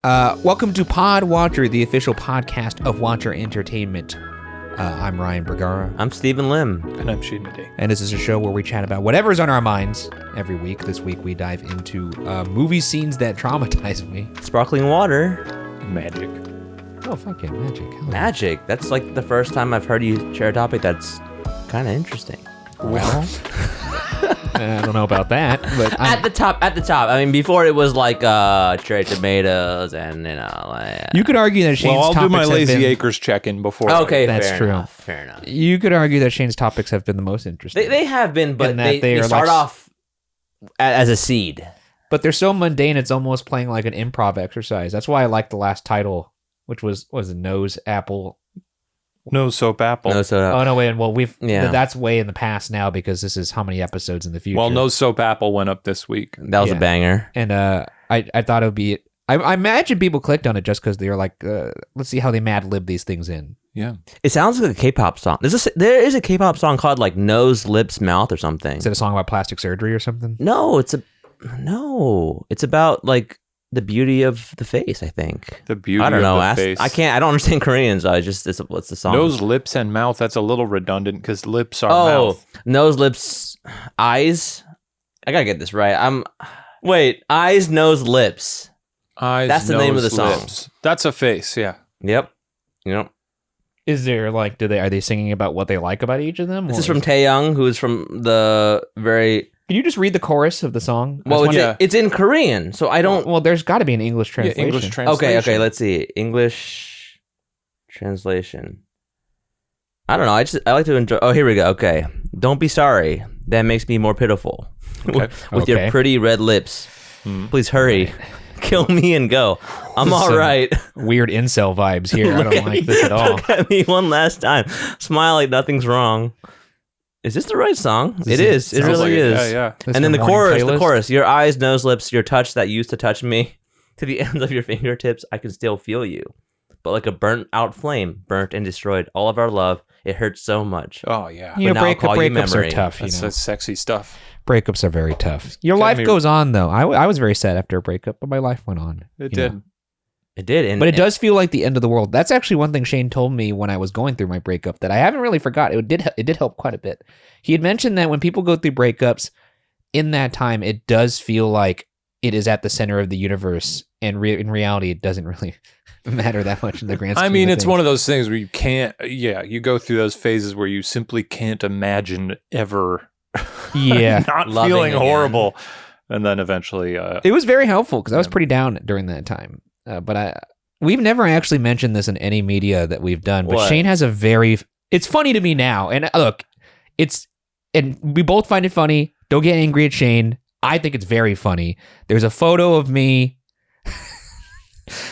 Welcome to Pod Watcher, the official podcast of Watcher Entertainment. I'm Ryan Bergara. I'm Stephen Lim. And I'm Madej. And this is a show where we chat about whatever's on our minds every week. This week we dive into movie scenes that traumatized me. Sparkling water. Magic. Oh, fuck yeah, magic. Hell yeah. Magic. That's like the first time I've heard you share a topic that's kind of interesting. Well, I don't know about that, but At the top. I mean, before it was like cherry tomatoes and, like... you could argue that Shane's Well, I'll do topics my have Lazy been... Acres check-in before. Okay, That's fair true. enough. Fair enough. You could argue that Shane's topics have been the most interesting. They have been, but In that they are start like... off as a seed. But they're so mundane, it's almost playing like an improv exercise. That's why I like the last title, which was Nose Apple. No soap apple. No soda. Oh, no, wait. Well, Yeah. that's way in the past now because this is how many episodes in the future. Well, no soap apple went up this week. That was Yeah. a banger. And I thought it would be... I imagine people clicked on it just because they're like, let's see how they mad lib these things in. Yeah. It sounds like a K-pop song. There is a K-pop song called like Nose, Lips, Mouth or something. Is it a song about plastic surgery or something? No, it's about like the beauty of the face, I think. The beauty I don't know. of the face. I don't understand Korean, so what's the song? Nose, lips, and mouth. That's a little redundant because lips are mouth. Nose, lips, eyes. I gotta get this right. Wait, eyes, nose, lips. Eyes, That's the name of the song. lips. That's a face, yeah. Yep. Is there like, are they singing about what they like about each of them? This or is from Taeyong, who is from the very... Can you just read the chorus of the song? Well, Yeah. it's in Korean, so I don't... Well, there's got to be an English Yeah, translation. English translation. Okay, let's see. English translation. I don't know. I like to enjoy... Oh, here we go. Okay. Don't be sorry. That makes me more pitiful. Okay. With your Okay. pretty red lips. Please hurry. Kill me and go. I'm all Some right. Weird incel vibes here. I don't like this at all. Look at me one last time. Smile like nothing's wrong. Is this the right song? It is. It Sounds really like it. is. Yeah. This And then your the morning chorus, playlist? Your eyes, nose, lips, your touch that used to touch me. To the ends of your fingertips, I can still feel you. But like a burnt out flame, burnt and destroyed all of our love. It hurts so much. Oh, yeah. You know, now I'll call you breakups are memory. tough. That's You know, sexy stuff. breakups are very tough. Your Got life me- goes on, though. I was very sad after a breakup, but my life went on. It you know. did. It did. But it does feel like the end of the world. That's actually one thing Shane told me when I was going through my breakup that I haven't really forgot. It did help quite a bit. He had mentioned that when people go through breakups, in that time, it does feel like it is at the center of the universe, and in reality, it doesn't really matter that much in the grand scheme. I mean, of it's things. one of those things where you can't, you go through those phases where you simply can't imagine ever Yeah. not Loving feeling again. horrible. And then eventually, It was very helpful because I was pretty down during that time. We've never actually mentioned this in any media that we've done, but What? Shane has it's funny to me now. And look, and we both find it funny. Don't get angry at Shane. I think it's very funny. There's a photo of me.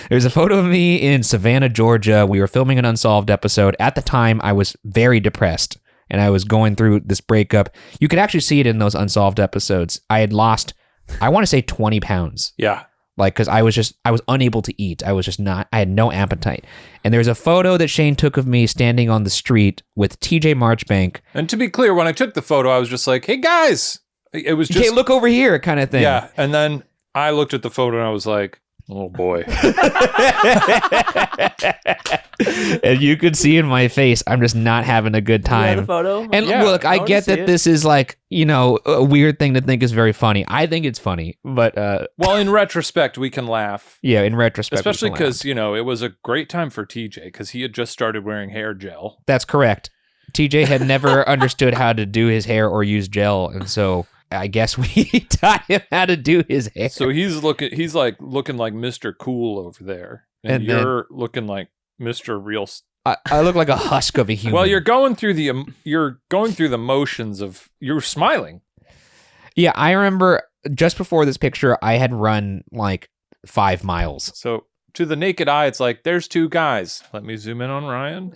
There's a photo of me in Savannah, Georgia. We were filming an Unsolved episode. At the time, I was very depressed and I was going through this breakup. You could actually see it in those Unsolved episodes. I had lost, I want to say 20 pounds. yeah. Like, because I was unable to eat. I had no appetite. And there's a photo that Shane took of me standing on the street with TJ Marchbank. And to be clear, when I took the photo, I was just like, hey, guys. It was just, Okay, look over here kind of thing. yeah. And then I looked at the photo and I was like, oh, boy. And you could see in my face, I'm just not having a good time. the photo? And Yeah, look, I wanna get see that it. this is like, a weird thing to think is very funny. I think it's funny, but Well, in retrospect, we can laugh. yeah, in retrospect. Especially we can laugh. because, it was a great time for TJ because he had just started wearing hair gel. That's correct. TJ had never understood how to do his hair or use gel, and so I guess we taught him how to do his hair. So he's like looking like Mr. Cool over there. And then- you're looking like Mr. Real. I look like a husk of a human. Well, you're going through the motions of you're smiling. Yeah, I remember just before this picture, I had run like 5 miles. So to the naked eye, it's like there's two guys. Let me zoom in on Ryan.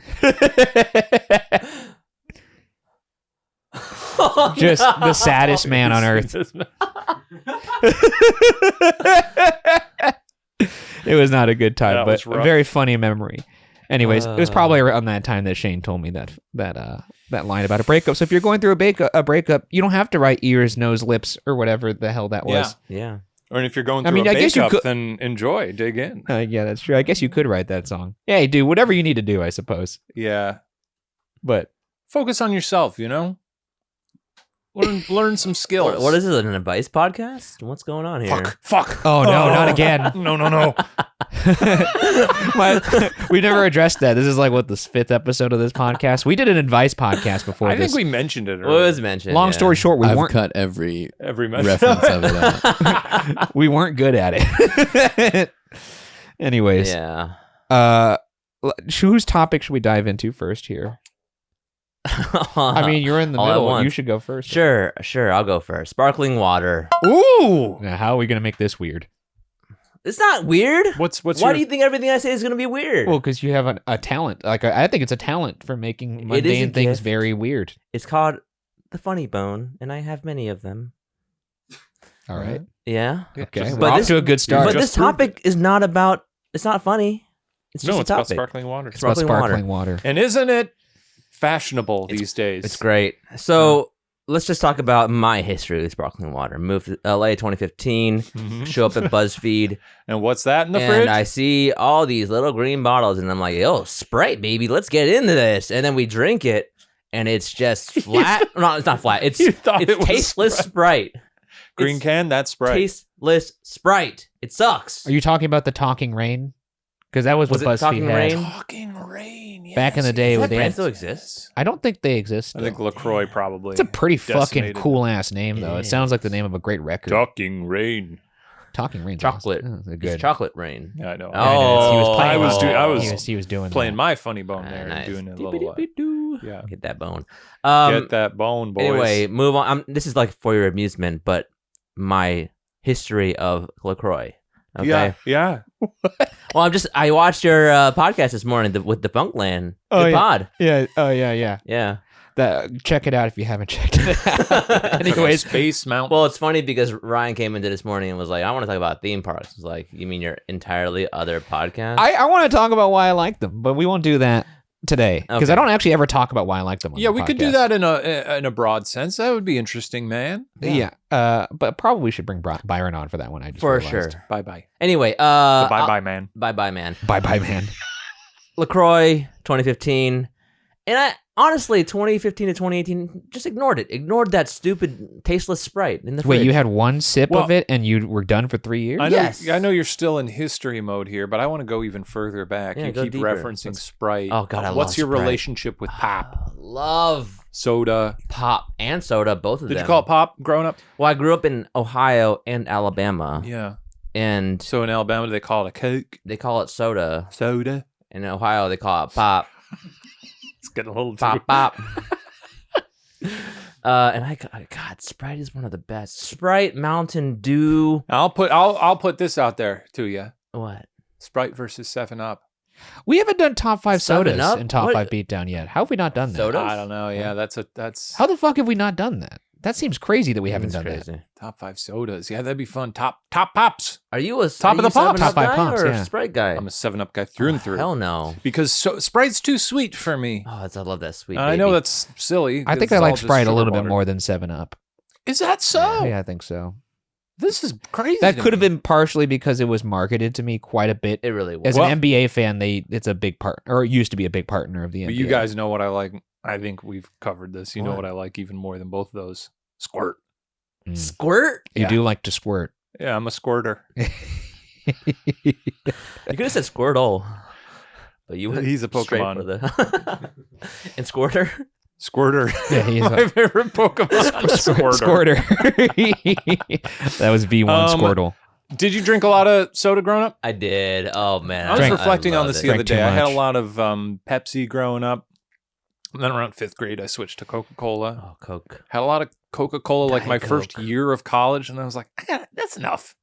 Just the saddest man on earth. It was not a good time, That but was a rough. very funny memory. Anyways, it was probably around that time that Shane told me that line about a breakup. So if you're going through a breakup, you don't have to write ears, nose, lips, or whatever the hell that was. Yeah. Or if you're going I through mean, a I guess you breakup, could- then enjoy, dig in. Yeah, that's true. I guess you could write that song. Yeah, do whatever you need to do, I suppose. Yeah. But Focus on yourself, you know? Learn some skills. What is this, an advice podcast? What's going on here? Fuck. oh no, not again. No. We never addressed that. This is like what the 5th episode of this podcast. We did an advice podcast before I this. think we mentioned it What was earlier. mentioned? Long yeah. story short, we I've weren't cut every Every message. reference of it out. we weren't good at it. Anyways, Yeah. whose topic should we dive into first here? I mean, you're in the All at middle. once. You should go first. Sure. I'll go first. Sparkling water. Ooh. Now, how are we gonna make this weird? It's not weird. What's Why your... do you think everything I say is going to be weird? Well, because you have a talent. Like I think it's a talent for making It is a mundane things gift. very weird. It's called the funny bone, and I have many of them. All right. Yeah. Okay. Just- We're But off this- to a good start. But just this proved topic is not about. It's not funny. It's just No, a it's about topic. sparkling water. It's about sparkling sparkling water. And isn't it fashionable these days? It's great. So let's just talk about my history with sparkling water. Moved to LA 2015. Mhm. Show up at BuzzFeed, And what's that in the and fridge? I see all these little green bottles, and I'm like, "Yo, Sprite, baby, let's get into this." And then we drink it, and it's just flat. No, it's not flat. It's You thought it's it was tasteless Sprite. Green It's can, that's Sprite. Tasteless Sprite. It sucks. Are you talking about the Talking Rain? Because that was Was what it Talking BuzzFeed had. Rain? Talking rain. Yes, Back in the day Does when that they brand had, still exist? I don't think they exist. I think still. LaCroix probably. It's a pretty fucking decimated cool ass name, though. It It sounds like the is. name of a great record. Talking rain. Talking Rain. Chocolate. They're It's good. chocolate rain. Yeah, I know. Oh, he was playing. I was he was doing playing that. my funny bone Ah, there and nice. doing a little. Dee-dee-dee-dee-doo. Yeah. Get that bone. Get that bone, boys. Anyway, move on. This is like for your amusement, but my history of LaCroix. Okay. Yeah. Well, I watched your podcast this morning with the Funkland. Oh, Good yeah. pod. Yeah. Oh yeah. Yeah. Yeah. Check it out if you haven't checked it out. Anyways, Space Mountain. Well, it's funny because Ryan came into this morning and was like, "I want to talk about theme parks." I was like, "You mean your entirely other podcast?" I want to talk about why I like them, but we won't do that today because Okay. I don't actually ever talk about why I like them. On yeah, the we could do podcast. that in a broad sense. That would be interesting, man. Yeah. But probably should bring Byron on for that one. I just For realized. sure. Bye bye. Anyway, Bye bye, man. bye, man. Bye, man. LaCroix, 2015, and I honestly 2015 to 2018 just ignored it. Ignored that stupid tasteless Sprite in the Wait, fridge. you had one sip Well- of it and you were done for 3 years? I know, Yes. I know you're still in history mode here, but I want to go even further back. Yeah, you go keep deeper. referencing Sprite. Oh, God, I What's love your Sprite. relationship with pop, Love soda? pop and soda, both of Did them. you call it pop growing up? Well, I grew up in Ohio and Alabama, Yeah. and So in Alabama, they call it a Coke they call it soda. soda. In Ohio, they call it pop, It's getting a little too. pop, pop. And God, Sprite is one of the best. Sprite, Mountain Dew. I'll put this out there to you. What? Sprite versus 7-Up. We haven't done top 5 Seven sodas Up? in top What? 5 beatdown yet. How have we not done that? Sodas? I don't know. Yeah, that's How the fuck have we not done that? That seems crazy that we haven't That's done that. crazy. top 5 sodas. Yeah, that'd be fun. Top pops. Are you a Top of the pops. Top 5 guy pops, or yeah. a Sprite guy? I'm a 7-Up guy through and through. Hell no. Because Sprite's too sweet for me. Oh, I love that sweet. I know baby. that's silly. I 'cause think it's I like all just Sprite a sugar little bit water. more than 7-Up. Is that so? Yeah, I think so. This is crazy. That to could have me. been partially because it was marketed to me quite a bit. It really was. As Well- an NBA fan, it's a big part, or it used to be a big partner of the NBA. But you guys know what I like. I think we've covered this. You know What? what I like even more than both of those. Squirt. Mm. Squirt? You Yeah. do like to squirt. Yeah, I'm a squirter. You could have said Squirtle. But you went He's a straight Pokemon. for the and Squirter? Squirter. Yeah, he's my favorite Pokemon. Squirter. Squirter. That was V1 Squirtle. Did you drink a lot of soda growing up? I did. Oh man. I was Drank- reflecting on loved this it. the other Drank too day. I had a much. lot of Pepsi growing up. And then around 5th grade, I switched to Coca-Cola. Oh, Coke. Had a lot of Coca-Cola like my Diet first Coke. year of college. And I was like, that's enough.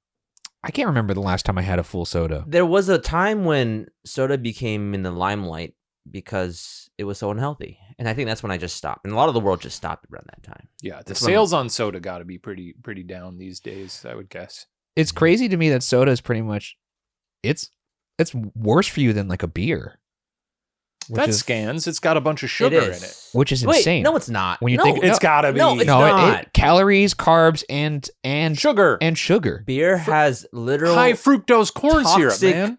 I can't remember the last time I had a full soda. There was a time when soda became in the limelight because it was so unhealthy. And I think that's when I just stopped. And a lot of the world just stopped around that time. Yeah, the That's what sales on soda got to be pretty down these days, I would guess. It's crazy to me that soda is pretty much it's worse for you than like a beer. which is scans. It's got a bunch of sugar in it. which is Wait, insane. no, it's not. When you no, think- It's gotta be. No, it's no, not. calories, carbs, and Sugar. sugar. Beer has literal High fructose corn syrup, toxic man.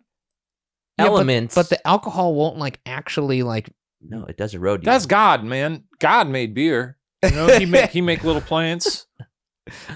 elements. But the alcohol won't like actually like. no, it does erode you. That's God, man. God made beer. You know, he make little plants.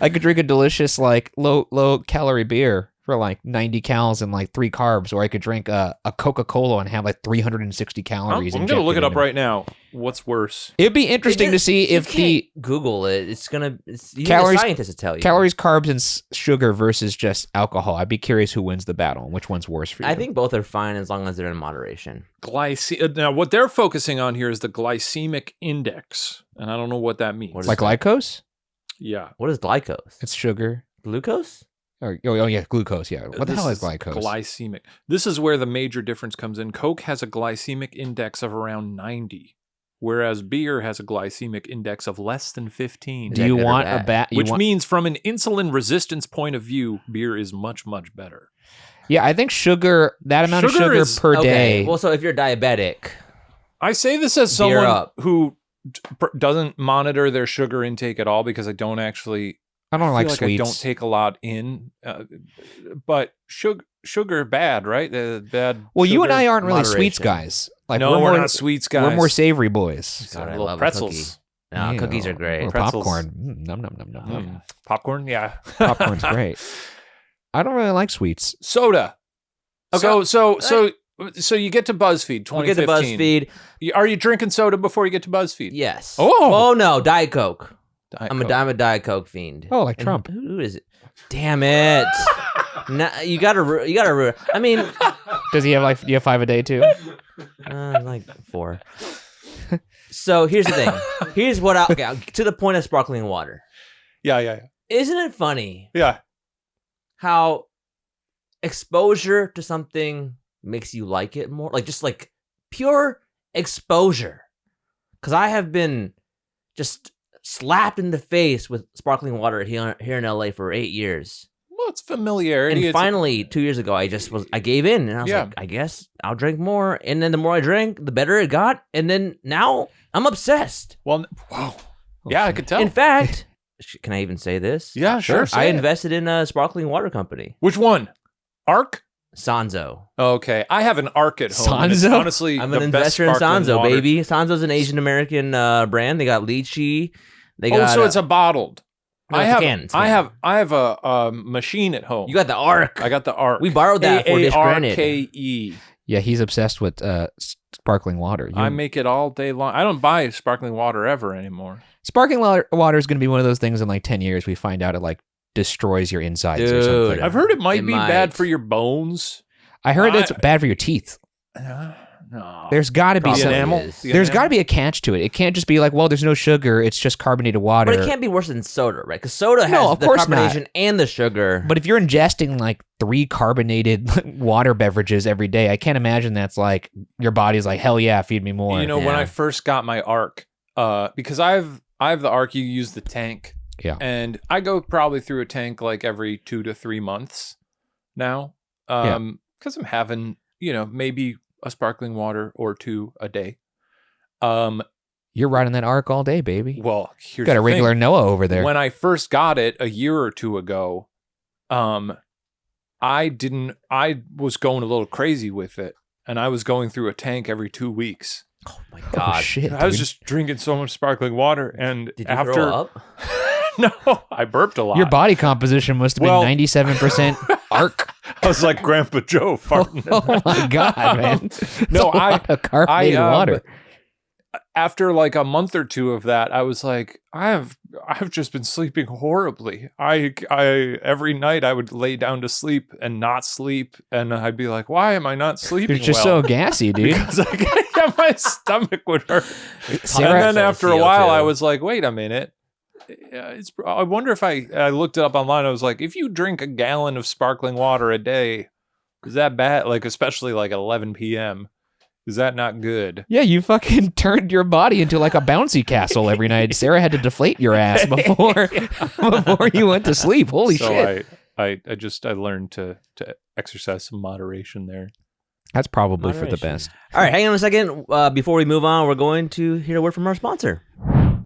I could drink a delicious like low calorie beer for like 90 calories and like 3 carbs, or I could drink a Coca-Cola and have like 360 I'm calories. gonna injected look it up into right now. What's worse? It'd be interesting to see You if can't the Google it. It's gonna. It's, you Calories- need a scientist to tell you. calories, carbs, and sugar versus just alcohol. I'd be curious who wins the battle and which one's worse for you. I think both are fine as long as they're in moderation. Now, what they're focusing on here is the glycemic index, and I don't know what that means. What is like that? glycose. What is glycose? It's sugar. Glucose? Oh yeah, glucose. Yeah. What the hell is glycose? Glycemic. This is where the major difference comes in. Coke has a glycemic index of around 90, whereas beer has a glycemic index of less than 15. Do that you good or want a bad? bat? Which means, from an insulin resistance point of view, beer is much, much better. Yeah, I think sugar. That amount of Sugar sugar is- per Okay. day. Well, so if you're diabetic, I say this as Beer someone up. who doesn't monitor their sugar intake at all, because I don't actually I don't feel like like sweets. I don't take a lot in. But sugar bad, right? Bad. Well, you and sugar. I aren't really moderation. sweets guys. Like No, we're we're more, not sweets guys. We're more savory boys. God, I little love pretzels. a cookie. No, Yeah, cookies are great. or Pretzels. popcorn. Nom nom nom nom. nom. Mm. Popcorn, yeah. Popcorn's great. I don't really like sweets. Soda. Okay. So you get to BuzzFeed 2015. We'll get to BuzzFeed. Are you drinking soda before you get to BuzzFeed? Yes. Oh. Oh no, Diet Coke. Diet I'm a Diet Coke fiend. Oh, like And Trump. Who is it? Damn it. You gotta. I mean, Does he have like? Do you have 5 a day too? like 4. So here's the thing. Here's what to the point of sparkling water. Yeah. Isn't it funny Yeah. how exposure to something makes you like it more? Like just like pure exposure. Because I have been just slapped in the face with sparkling water here in LA for 8 years. Well, it's familiarity. And finally, 2 years ago, I gave in, and I was Yeah. like, I guess I'll drink more. And then the more I drank, the better it got. And then now I'm obsessed. Wow. Yeah, I could tell. In fact, can I even say this? Yeah, sure. I say it. invested in a sparkling water company, Which one? Arc? Sanzo. Okay. I have an Arc at home. and it's Sanzo? honestly, I'm the an best investor in sparkling Sanzo, water. baby. Sanzo's an Asian American brand. They got lychee. They got. So it's a bottled. No, I it's a have. can. It's a I can. have a machine at home. You got the Arc. I got the Arc. We borrowed that for Dish Granted. AARKE. Yeah, he's obsessed with sparkling water. I make it all day long. I don't buy sparkling water ever anymore. Sparkling water is going to be one of those things in like 10 years we find out it like destroys your insides or Dude. something. I've heard it might It be might. bad for your bones. I heard it's bad for your teeth. No. There's got to be Probably some. enamel. is. The There's enamel? got to be a catch to it. It can't just be like, well, there's no sugar. It's just carbonated water. But it can't be worse than soda, right? Because soda has No, of the course not. carbonation and the sugar. But if you're ingesting like 3 carbonated water beverages every day, I can't imagine that's like your body's like, hell yeah, feed me more. You know, when Yeah. I first got my Arc, because I have the Arc, you use the tank. Yeah. And I go probably through a tank like every 2 to 3 months now. Yeah. Because I'm having, maybe a sparkling water or 2 a day. You're riding that arc all day, baby. Well, here's Got a the thing. regular Noah over there. When I first got it a year or 2 ago, I was going a little crazy with it, and I was going through a tank every 2 weeks. oh my Oh, god! shit. I was dude. just drinking so much sparkling water, and Did you after throw up? no, I burped a lot. Your body composition must have been Well- 97% arc. I was like Grandpa Joe farting. Oh my god, man! That's No, a lot of carbonated water. After like a month or 2 of that, I was like, I've just been sleeping horribly. I every night I would lay down to sleep and not sleep, and I'd be like, why am I not sleeping? You're just well? so gassy, dude. Because my stomach would hurt. Sarah- And then after a CO2. while, I was like, wait a minute. I wonder if I looked it up online. I was like, if you drink a gallon of sparkling water a day, is that bad? Like, especially like at 11 p.m. Is that not good? Yeah, you fucking turned your body into like a bouncy castle every night. Sarah had to deflate your ass before you went to sleep. Holy so shit! I learned to exercise some moderation there. That's probably for the Moderation. best. All right, hang on a second. Before we move on, we're going to hear a word from our sponsor.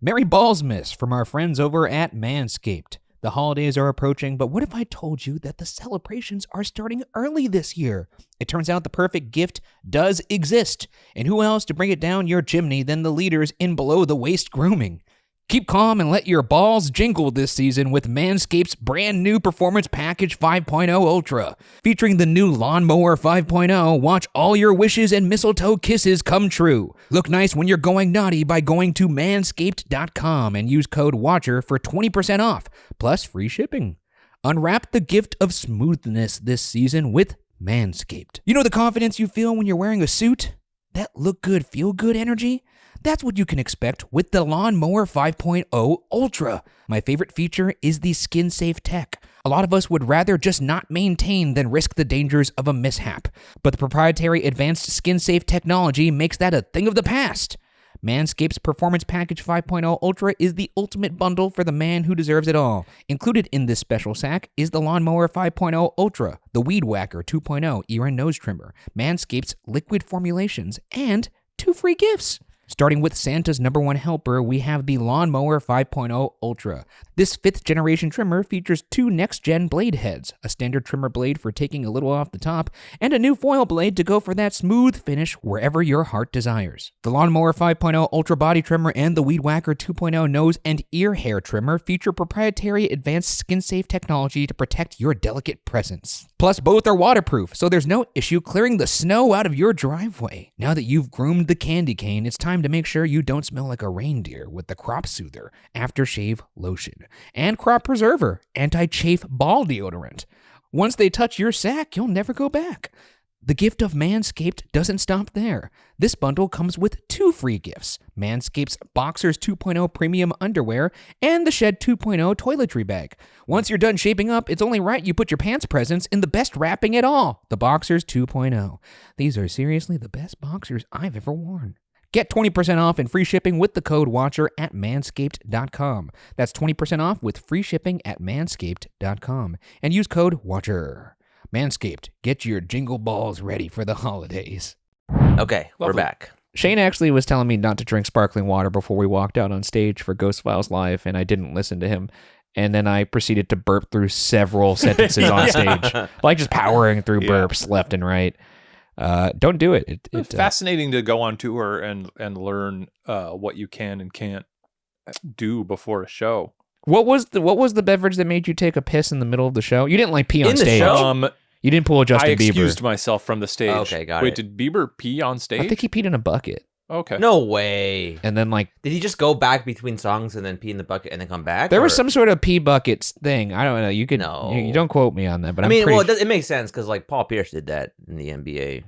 Merry Ballsmas from our friends over at Manscaped. The holidays are approaching, but what if I told you that the celebrations are starting early this year? It turns out the perfect gift does exist. And who else to bring it down your chimney than the leaders in below-the-waist grooming? Keep calm and let your balls jingle this season with Manscaped's brand new Performance Package 5.0 Ultra. Featuring the new Lawnmower 5.0, watch all your wishes and mistletoe kisses come true. Look nice when you're going naughty by going to manscaped.com and use code WATCHER for 20% off, plus free shipping. Unwrap the gift of smoothness this season with Manscaped. You know the confidence you feel when you're wearing a suit? That look good, feel good energy? That's what you can expect with the Lawnmower 5.0 Ultra. My favorite feature is the skin-safe tech. A lot of us would rather just not maintain than risk the dangers of a mishap. But the proprietary advanced skin-safe technology makes that a thing of the past. Manscaped's Performance Package 5.0 Ultra is the ultimate bundle for the man who deserves it all. Included in this special sack is the Lawnmower 5.0 Ultra, the Weed Whacker 2.0 ear and nose trimmer, Manscaped's liquid formulations, and 2 free gifts. Starting with Santa's #1 helper, we have the Lawnmower 5.0 Ultra. This 5th generation trimmer features 2 next-gen blade heads, a standard trimmer blade for taking a little off the top, and a new foil blade to go for that smooth finish wherever your heart desires. The Lawnmower 5.0 Ultra body trimmer and the Weed Whacker 2.0 nose and ear hair trimmer feature proprietary advanced skin-safe technology to protect your delicate presence. Plus, both are waterproof, so there's no issue clearing the snow out of your driveway. Now that you've groomed the candy cane, it's time to make sure you don't smell like a reindeer with the Crop Soother Aftershave Lotion and Crop Preserver Anti-Chafe Ball Deodorant. Once they touch your sack, you'll never go back. The gift of Manscaped doesn't stop there. This bundle comes with 2 free gifts, Manscaped's Boxers 2.0 Premium Underwear and the Shed 2.0 Toiletry Bag. Once you're done shaping up, it's only right you put your pants presents in the best wrapping at all, the Boxers 2.0. These are seriously the best boxers I've ever worn. Get 20% off and free shipping with the code WATCHER at manscaped.com. That's 20% off with free shipping at manscaped.com. And use code WATCHER. Manscaped, get your jingle balls ready for the holidays. Okay, we're Lovely. back. Shane actually was telling me not to drink sparkling water before we walked out on stage for Ghost Files Live, and I didn't listen to him. And then I proceeded to burp through several sentences on stage, like just powering through burps left and right. Don't do it. It's fascinating to go on tour and learn what you can and can't do before a show. What was the beverage that made you take a piss in the middle of the show? You didn't like pee on In the stage. show? You didn't pull a Justin I excused Bieber. myself from the stage. Okay, got Wait, it. did Bieber pee on stage? I think he peed in a bucket, Okay. No way. and then like Did he just go back between songs and then pee in the bucket and then come back? there was or- some sort of pee buckets thing. I don't know. You could No. you don't quote me on that, but I I'm mean, pretty well, it makes sense because like Paul Pierce did that in the NBA.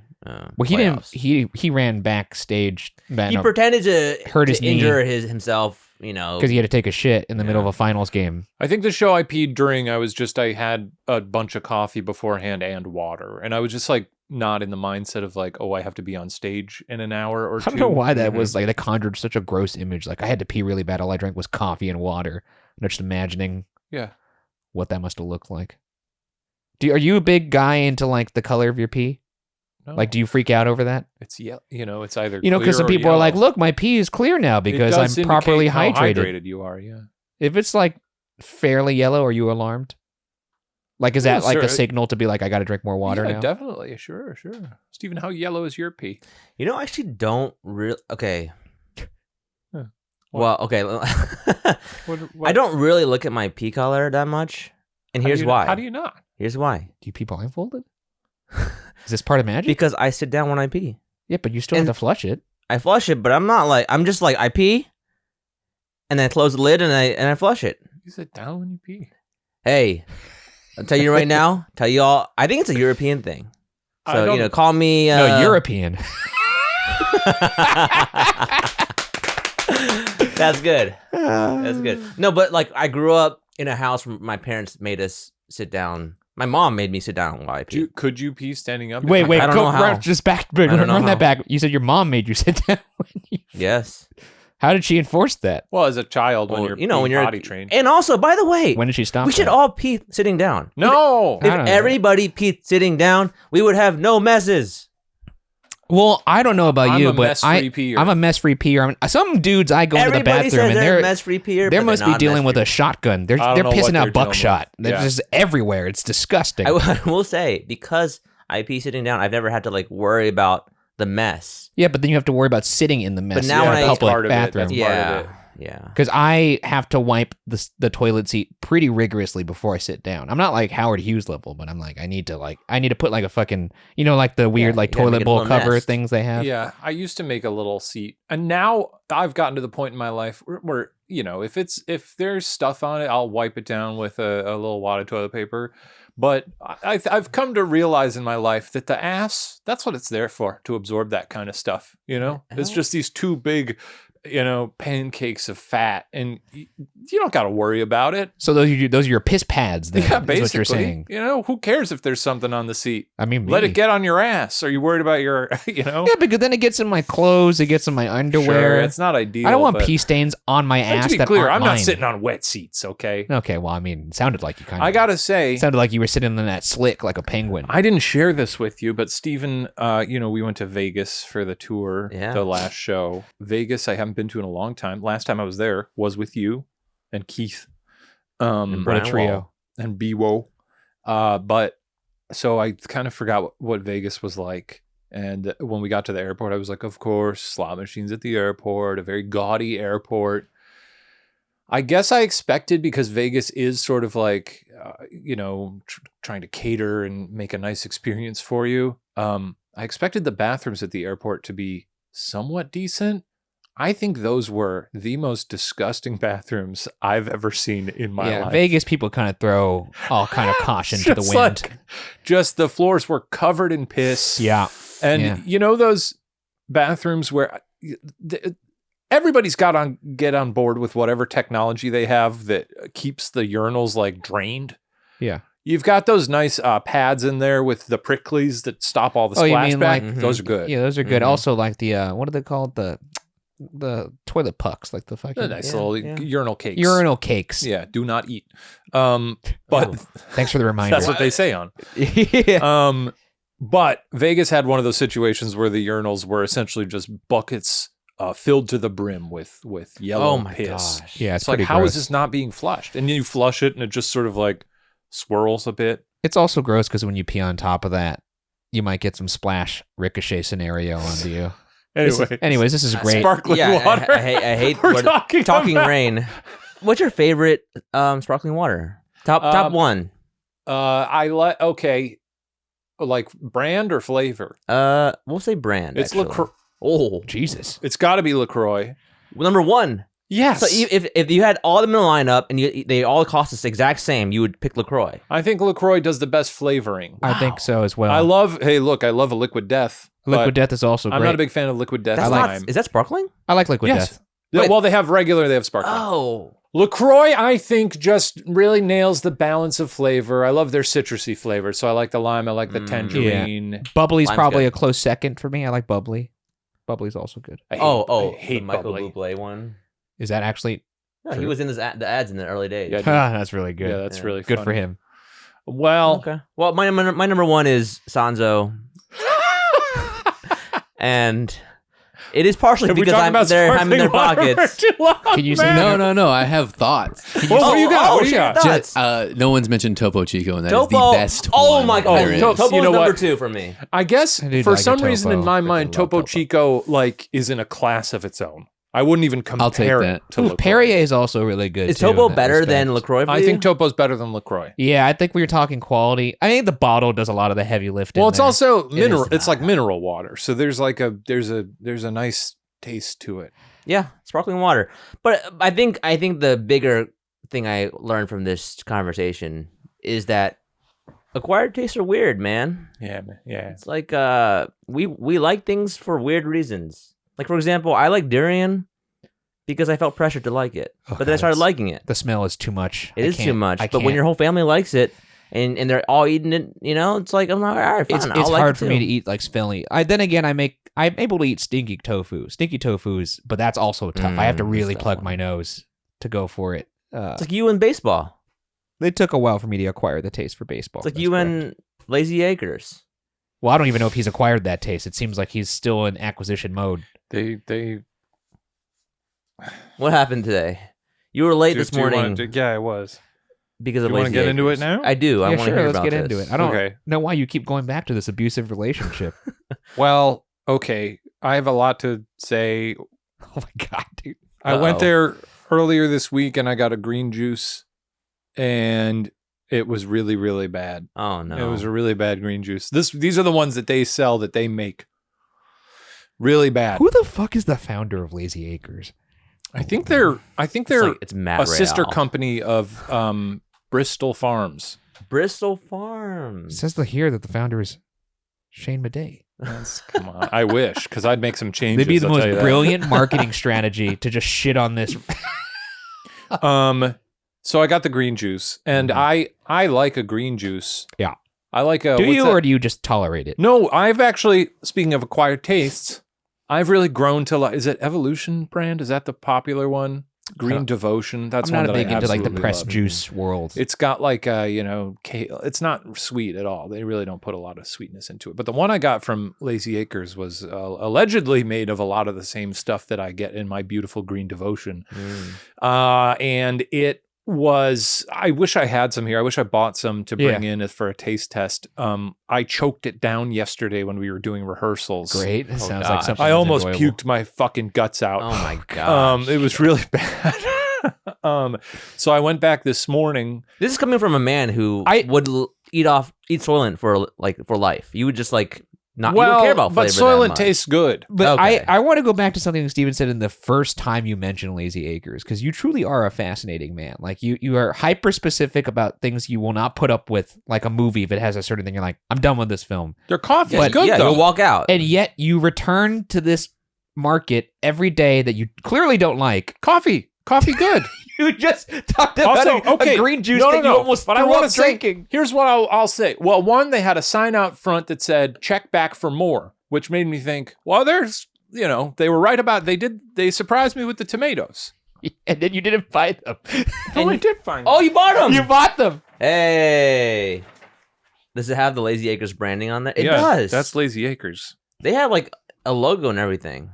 well, he playoffs. didn't. He ran backstage He pretended to Hurt his knee. injure himself. You know, because he had to take a shit in the middle of a finals game. I think the show I peed during, I had a bunch of coffee beforehand and water. And I was just like not in the mindset of like, oh, I have to be on stage in an hour or I two. don't know why that was like that conjured such a gross image. Like I had to pee really bad. All I drank was coffee and water. And I'm just imagining Yeah. what that must have looked like. Are you a big guy into like the color of your pee? No. Like, do you freak out over that? It's it's either Because some clear or people are like, yellow. "Look, my pee is clear now It because does I'm properly indicate how hydrated." you are, yeah. If it's like fairly yellow, are you alarmed? Like, is Yeah, that like sure. a signal to be like, I got to drink more water Yeah, now? definitely. Sure. Stephen, how yellow is your pee? you know, I actually don't really. Okay. Huh. Well, okay. I don't really look at my pee color that much, and here's why. How do you not? Here's why. Do you pee blindfolded? Is this part of magic? Because I sit down when I pee. Yeah, but you still have to flush it. I flush it, but I'm just like I pee, and then I close the lid and I flush it. You sit down when you pee. Hey, I'll tell you right now. Tell you all. I think it's a European thing. I So don't- call me. No, European. That's good. That's good. No, but like I grew up in a house where my parents made us sit down. My mom made me sit down while I pee. Could you pee standing up? Wait, I don't know how. just back. don't know Run how. that back. You said your mom made you sit down. Yes. How did she enforce that? Well, as a child, when Well, you're when you're potty trained. And also, by the way, When did she stop? we should that? all pee sitting down. No. I If don't know. everybody peed sitting down, we would have no messes. Well, I don't know about I'm you, a but mess-free peer. I'm a mess-free peer. Some dudes I go into the Everybody bathroom says and they're a they're mess-free peer. they but must they're be not dealing with a mess-free. shotgun. They're I don't know what pissing they're out dealing buckshot. with. They're Yeah. just everywhere. It's disgusting. I will say, because I pee sitting down, I've never had to like worry about the mess. Yeah, but then you have to worry about sitting in the mess. But now in when a I- that's public part of it. bathroom. That's part of it. Yeah. Because I have to wipe the toilet seat pretty rigorously before I sit down. I'm not like Howard Hughes level, but I'm like I need to put like a fucking like the weird Yeah, like you gotta make toilet it a bowl little cover nest. things they have. Yeah, I used to make a little seat, and now I've gotten to the point in my life where if there's stuff on it, I'll wipe it down with a little wad of toilet paper. But I've come to realize in my life that the ass, that's what it's there for, to absorb that kind of stuff. It's just these two big, pancakes of fat, and you don't got to worry about it. So those are your piss pads. Then, Yeah, is basically. what you're saying. Who cares if there's something on the seat? I mean, Let me. it get on your ass. Are you worried about your, Yeah, because then it gets in my clothes. It gets in my underwear. Sure, it's not ideal. I don't want but- pee stains on my And ass. to be that clear, aren't I'm not mine. sitting on wet seats, okay? Okay, well, I mean, it sounded like you kind of. I gotta say, sounded like you were sitting in that slick like a penguin. I didn't share this with you, but Steven, we went to Vegas for the tour, Yeah. the last show. Vegas, I haven't been to in a long time. Last time I was there was with you and Keith. What a Brian trio. Wall. And Biwo. But so I kind of forgot what Vegas was like. And when we got to the airport, I was like, of course, slot machines at the airport, a very gaudy airport. I guess I expected, because Vegas is sort of like, trying to cater and make a nice experience for you. I expected the bathrooms at the airport to be somewhat decent. I think those were the most disgusting bathrooms I've ever seen in my life. Vegas people kind of throw all kind of caution to the Just wind. just the floors were covered in piss. Yeah. And Yeah. those bathrooms where everybody's get on board with whatever technology they have that keeps the urinals like drained. Yeah. You've got those nice pads in there with the pricklies that stop all the Oh, you splashback. mean like- Those are good. Yeah, those are good. Mhm. Also, like the what are they called? The toilet pucks, like the fucking They're nice Yeah, little yeah. urinal cakes. urinal cakes. Yeah, do not eat. But Thanks for the reminder. that's what they say on. yeah. But Vegas had one of those situations where the urinals were essentially just buckets filled to the brim with yellow Oh my piss. gosh. Yeah, it's It's like, pretty how gross. is this not being flushed? And then you flush it and it just sort of like swirls a bit. It's also gross because when you pee on top of that, you might get some splash ricochet scenario onto you. Anyway, This is great. sparkling Yeah, water. I hate We're what- talking about. rain. What's your favorite sparkling water? Top one. I like like brand or flavor. We'll say brand. It's actually. LaCroix. Oh, Jesus. It's got to be LaCroix. number one. Yes. So if you had all of them in a lineup and they all cost us the exact same, you would pick LaCroix. I think LaCroix does the best flavoring. I think so as well. I love a Liquid Death. Liquid but Death is also I'm great. not a big fan of Liquid Death. That's Lime. not. Is that sparkling? I like Liquid Yes. Death. Yeah, Wait. well, they have regular, they have sparkling. Oh, LaCroix, I think, just really nails the balance of flavor. I love their citrusy flavor. So I like the lime. I like the tangerine. Bubbly's Lime's probably good. a close second for me. I like Bubbly. Bubbly's also good. I hate, I I hate the Michael bubbly. Bublé one. Is that actually? No, he True. was in the ads in the early days. Yeah, That's really good. Yeah, that's Yeah. really good funny. for him. Well, Okay. Well, my number one is Sanzo, and it is partially have we because talked I'm about in their sparkling water pockets. for too long, Can you say man? No. I have thoughts. Well, what do you got? What do you share got? your thoughts. No one's mentioned Topo Chico, and that is Topo. the best. Oh one my there god, is. Topo. Topo's You know number what? 2 for me. I guess I did for like a some reason in Topo. my Freaking mind, love Topo Topo. Chico is in a class of its own. I wouldn't even compare I'll take it that. to LaCroix. Perrier is also really good. Is too, in Topo that better than respect. LaCroix? For I you? think Topo's better than LaCroix. Yeah, I think we were talking quality. I think the bottle does a lot of the heavy lifting. Well, it's there. also mineral. is It's not. like mineral water. So there's like there's a nice taste to it. Yeah, sparkling water. But I think the bigger thing I learned from this conversation is that acquired tastes are weird, man. Yeah, man. Yeah. It's like we like things for weird reasons. Like, for example, I like durian because I felt pressured to like it. Oh, But then I started God, liking it. the smell is too much. It I is too can't- much. I But when can't. your whole family likes it and they're all eating it, it's like, I'm like, all right, fine. it's I'll like hard it for me too. to eat like smelly. Then again, I'm able to eat stinky tofu. Stinky tofu's, but that's also tough. I have to Mm, really that's plug tough. my nose to go for it. It's like you and baseball. It took a while for me to acquire the taste for baseball. It's like That's you correct. and Lazy Acres. Well, I don't even know if he's acquired that taste. It seems like he's still in acquisition mode. They. What happened today? You were late this morning Yeah, I was. because of You want to lazy get into it acres. now? I do. I Yeah, want to sure, hear let's about get into this. it. I don't Okay. know why you keep going back to this abusive relationship. Well, okay. I have a lot to say. Oh my God, dude. I went Uh-oh. there earlier this week and I got a green juice, and it was really, really bad. Oh no. It was a really bad green juice. These are the ones that they sell that they make. Really bad. Who the fuck is the founder of Lazy Acres? I think they're it's Matt a sister Real. company of Bristol Farms. Bristol It Farms. says here that the founder is Shane Madej. Come on. I wish, because I'd make some changes. They'd be the I'll most tell you that. brilliant marketing strategy to just shit on this. So I got the green juice, and Mhm. I like a green juice. Yeah. I like a. Do what's you that? or do you just tolerate it? No, I've actually, speaking of acquired tastes, I've really grown to like. Is it Evolution brand? Is that the popular one? Green Devotion. That's I'm one not that big I into like the absolutely pressed love. juice world. It's got like kale. It's not sweet at all. They really don't put a lot of sweetness into it. But the one I got from Lazy Acres was allegedly made of a lot of the same stuff that I get in my beautiful Green Devotion. And it was, I wish I had some here. I wish I bought some to bring in for a taste test. I choked it down yesterday when we were doing rehearsals. Great. It sounds gosh. like something I that's almost enjoyable. puked my fucking guts out. Oh my god. It was really bad. So I went back this morning. This is coming from a man who would eat Soylent for life. You would just like not. You don't care about flavor. but that Soylent much. tastes good. But Okay. I want to go back to something Steven said in the first time you mentioned Lazy Acres, because you truly are a fascinating man. Like you are hyper specific about things you will not put up with, like a movie if it has a certain thing. You're like, I'm done with this film. Their coffee Yeah, is good yeah, though. you'll walk out. And yet you return to this market every day that you clearly don't like. Coffee good. You just talked about Also, a green juice no, that no, you no. almost But I threw want up to say, drinking. here's what I'll say. Well, one, they had a sign out front that said "check back for more," which made me think, well, there's, they were right about. They surprised me with the tomatoes. And then you didn't buy them. Oh, I did find. Oh, you bought them. You bought them. Hey. Does it have the Lazy Acres branding on there? It does. That's Lazy Acres. They have like a logo and everything.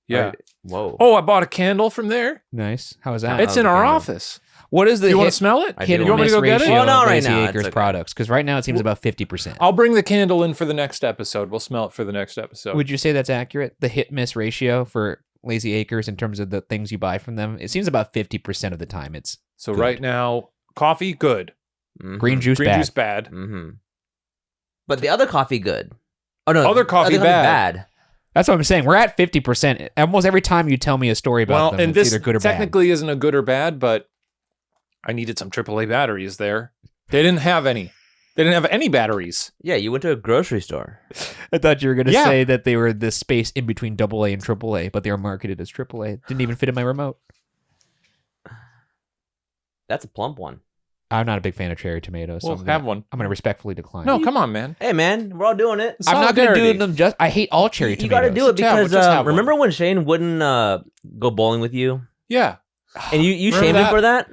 Yeah. Right. Whoa. Oh, I bought a candle from there. Nice. How is that? It's in the our candle. office. What is the Do you want to hit, smell it? I hit do. and You want me to miss go get it? ratio Oh, no, of right Lazy now, Acres it's okay. products? Because right now it seems about 50%. I'll bring the candle in for the next episode. We'll smell it for the next episode. Would you say that's accurate? The hit-miss ratio for Lazy Acres in terms of the things you buy from them? It seems about 50% of the time it's So good. right now, coffee good. Mhm. green juice Green bad. juice bad. Mm-hmm. But the other coffee good. Oh no, Other coffee bad. That's what I'm saying. We're at 50%. Almost every time you tell me a story about Well, them, and it's this either good or bad. technically isn't a good or bad, but I needed some AAA batteries there. They didn't have any. They didn't have any batteries. Yeah, you went to a grocery store. I thought you were going to Yeah. say that they were the space in between AA and AAA, but they were marketed as AAA. Didn't even fit in my remote. That's a plump one. I'm not a big fan of cherry tomatoes. So Well, I'm have gonna, one. I'm going to respectfully decline. No, come on, man. Hey man, we're all doing it. I'm not going to do Solidarity. them just. I hate all cherry You got tomatoes. to do it Yeah, because just have one. remember when Shane wouldn't go bowling with you, Yeah. and you Remember shamed him that? for that?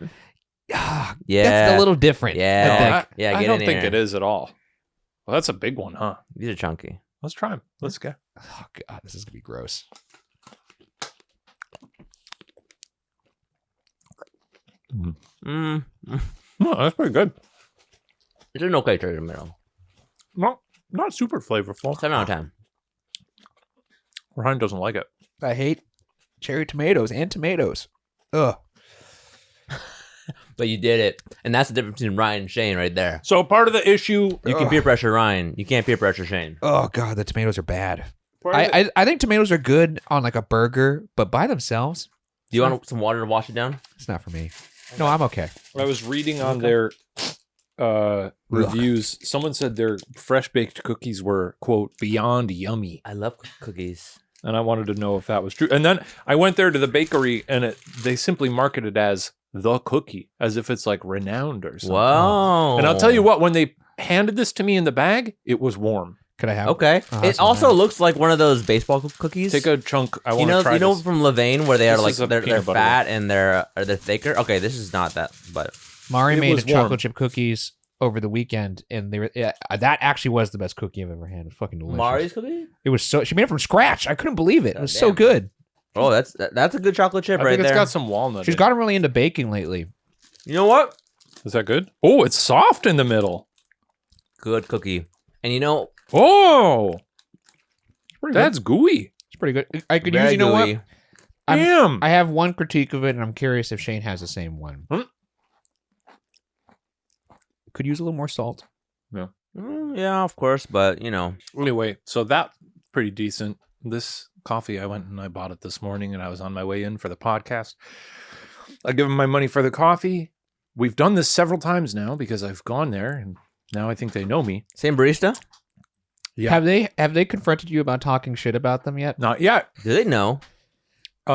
Ah, Yeah, That's a little different. Yeah. I think. Yeah, I get don't in think here. it is at all. Well, that's a big one, huh? These are chunky. Let's try them. Let's go. Oh, God, this is going to be gross. Mm. No, that's pretty good. It's an okay cherry tomato. Not super flavorful. 7 out of 10. Ryan doesn't like it. I hate cherry tomatoes and tomatoes. Ugh. But you did it, and that's the difference between Ryan and Shane right there. So part of the issue, You can peer pressure Ryan. You can't peer pressure Shane. Oh, God, the tomatoes are bad. part of the- I think tomatoes are good on like a burger, but by themselves, Do you want some water to wash it down? it's not for me. No, I'm okay. I was reading on their reviews. Someone said their fresh baked cookies were, quote, beyond yummy. I love cookies. And I wanted to know if that was true. And then I went there to the bakery and they simply market it as the cookie, as if it's like renowned or something. Wow. And I'll tell you what, when they handed this to me in the bag, it was warm. Could I have? Okay. Oh, that's It also nice. looks like one of those baseball cookies. Take a chunk. I you want to know, try you know this. from Levain where they are This like is a they're peanut butter fat and they're thicker. Okay, this is not that, but Mari It made was chocolate warm. chip cookies over the weekend, and that actually was the best cookie I've ever had. It was fucking delicious. Mari's cookie? It was she made it from scratch. I couldn't believe it. It was so damn. good. Oh, that's a good chocolate chip I right think it's there. got some walnut. She's in it. gotten really into baking lately. You know what? Is that good? Oh, it's soft in the middle. Good cookie. And you know, Oh, Pretty that's gooey. It's pretty good. I could use. very You know gooey. what? I'm- Damn. I have one critique of it, and I'm curious if Shane has the same one. Could use a little more salt. Yeah, of course, but you know. Anyway, so that's pretty decent. This coffee, I went and I bought it this morning, and I was on my way in for the podcast. I give them my money for the coffee. We've done this several times now because I've gone there, and now I think they know me. Same barista? Yeah. Have they confronted you about talking shit about them yet? Not yet. Do they know? I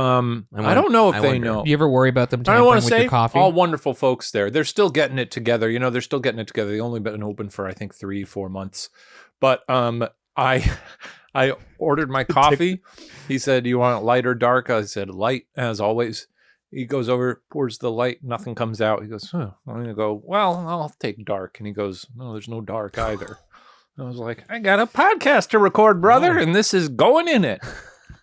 don't know if I they wonder. know. Do you ever worry about them I tampering don't want with to say your coffee? all wonderful folks there. They're still getting it together. You know, they're still getting it together. They only been open for I think 3-4 months. But I ordered my coffee. He said, "Do you want it light or dark?" I said, "Light as always." He goes over, pours the light, nothing comes out. He goes, "I'm gonna go. Well, I'll take dark." And he goes, "No, there's no dark either." I was like, "I got a podcast to record, brother, and this is going in it."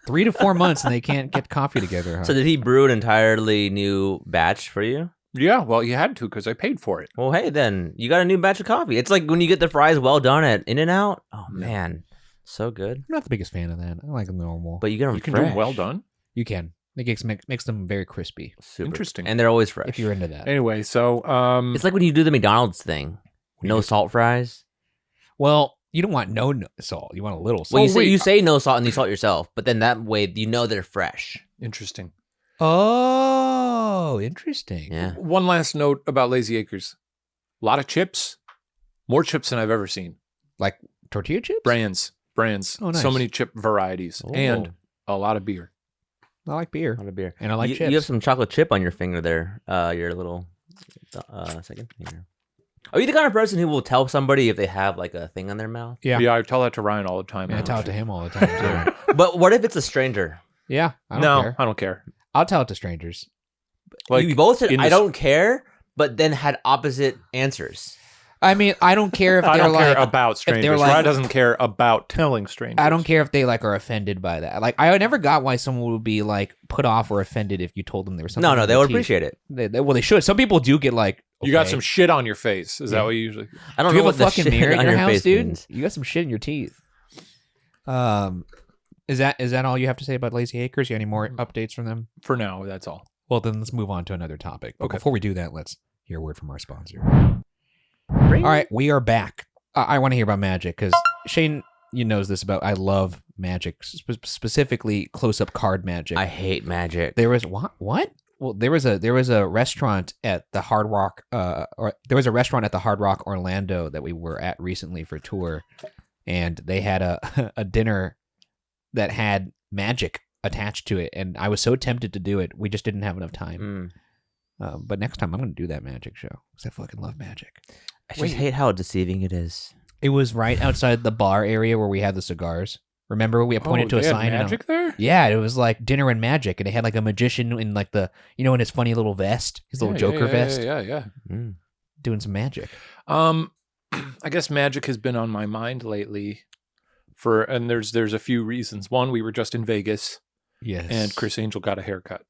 3 to 4 months, and they can't get coffee together. Huh? So did he brew an entirely new batch for you? Yeah, well, you had to because I paid for it. Well, hey, then you got a new batch of coffee. It's like when you get the fries well done at In-N-Out. Oh man, so good. I'm not the biggest fan of that. I like them normal. But you get them You can fresh. do them well done. You can. It makes them very crispy Super. Interesting. And they're always fresh. if you're into that. Anyway, so It's like when you do the McDonald's thing. No salt fries. Well, you don't want no salt. You want a little salt. Well, wait. you say no salt and you salt yourself, but then that way you know they're fresh. interesting. Oh, interesting. Yeah. One last note about Lazy Acres. A lot of chips. More chips than I've ever seen. Like tortilla chips? Brands. Oh, nice. So many chip varieties. Oh. And a lot of beer. I like beer. Not a beer. And I like you, chips. You have some chocolate chip on your finger there. Your little second finger. Are you the kind of person who will tell somebody if they have like a thing on their mouth? Yeah. Yeah, I tell that to Ryan all the time. Yeah, I tell it to him all the time, too. But what if it's a stranger? Yeah, I don't No, care. I don't care. I'll tell it to strangers. Like, you both said in I the- don't care, but then had opposite answers. I mean, I don't care if I they're don't care like... about strangers. like- Ryan doesn't care about telling strangers. I don't care if they like are offended by that. Like, I never got why someone would be like put off or offended if you told them there was something. No, they would appreciate it. Well, they should. Some people do get like, You got okay. some shit on your face. Is that what you usually... I don't Do you know have what a the fucking shit mirror in on your house, face dude? means. You got some shit in your teeth. Is that all you have to say about Lazy Acres? You got any more updates from them? For now, that's all. Well, then let's move on to another topic. But Okay. before we do that, let's hear a word from our sponsor. All right, we are back. I want to hear about Magic because Shane, you knows this about. I love Magic, specifically close-up card Magic. I hate magic. There was what? Well, there was a restaurant at the Hard Rock, or there was a restaurant at the Hard Rock Orlando that we were at recently for tour, and they had a dinner that had Magic attached to it, and I was so tempted to do it. We just didn't have enough time. But next time I'm going to do that Magic show because I fucking love Magic. I just hate how deceiving it is. It was right outside the bar area where we had the cigars. Remember, we had pointed to a they had sign. Magic there? Yeah, it was like dinner and magic, and it had like a magician in like in his funny little vest, his little Joker vest, Yeah. doing some magic. I guess magic has been on my mind lately and there's a few reasons. One, we were just in Vegas Yes. and Chris Angel got a haircut.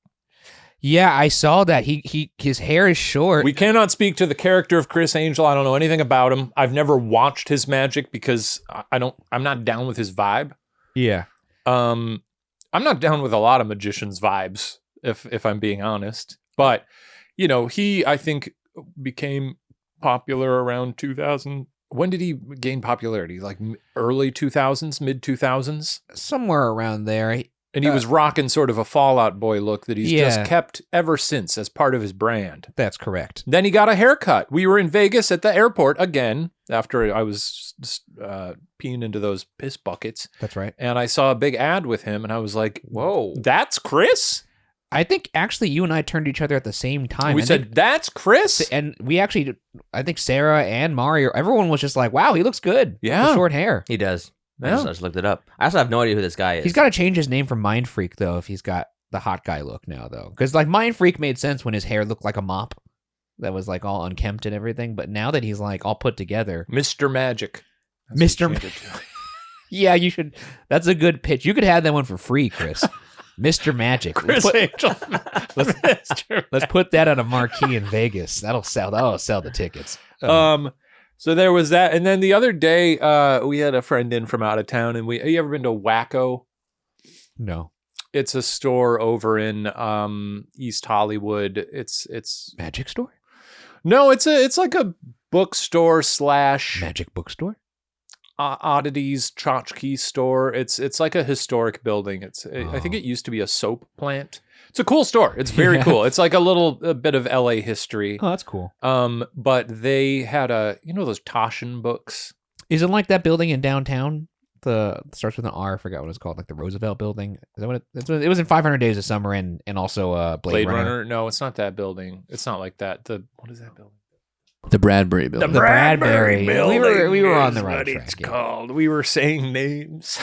Yeah, I saw that. His hair is short. We cannot speak to the character of Chris Angel. I don't know anything about him. I've never watched his magic because I'm not down with his vibe. Yeah. I'm not down with a lot of magicians' vibes, if I'm being honest. But, he, I think, became popular around 2000. When did he gain popularity? Like early 2000s, mid 2000s? Somewhere around there. And he was rocking sort of a Fall Out Boy look that he's just Yeah. kept ever since as part of his brand. That's correct. Then he got a haircut. We were in Vegas at the airport again after I was peeing into those piss buckets. That's right. And I saw a big ad with him and I was like, Whoa. that's Chris? I think actually you and I turned to each other at the same time. We I said, think- that's Chris? and we actually, I think Sarah and Mario, everyone was just like, wow, he looks good. Yeah. The short hair. He does. I Yeah. just looked it up. I also have no idea who this guy is. He's got to change his name from Mind Freak, though, if he's got the hot guy look now, though. Because, like, Mind Freak made sense when his hair looked like a mop. that was like all unkempt and everything. But now that he's like all put together, Mr. Magic. Mr. Yeah, you should. That's a good pitch. You could have that one for free, Chris. Mr. Magic. Chris Angel. Let's put that on a marquee in Vegas. That'll sell the tickets. So there was that, and then the other day, we had a friend in from out of town, and you ever been to Wacko? No. It's a store over in East Hollywood. It's Magic store? No, it's like a bookstore / Magic bookstore? oddities tchotchke store. It's like a historic building. I think it used to be a soap plant. It's a cool store. It's very cool. It's like a bit of LA history. Oh, that's cool. But they had those Taschen books. Is it like that building in downtown? It starts with an R. I forgot what it's called. Like the Roosevelt building. Is that what it was in 500 Days of Summer and also Blade Runner. No, it's not that building. It's not like that. What is that building? The Bradbury building. The Bradbury building. We were on the right what track. it's called. We were saying names.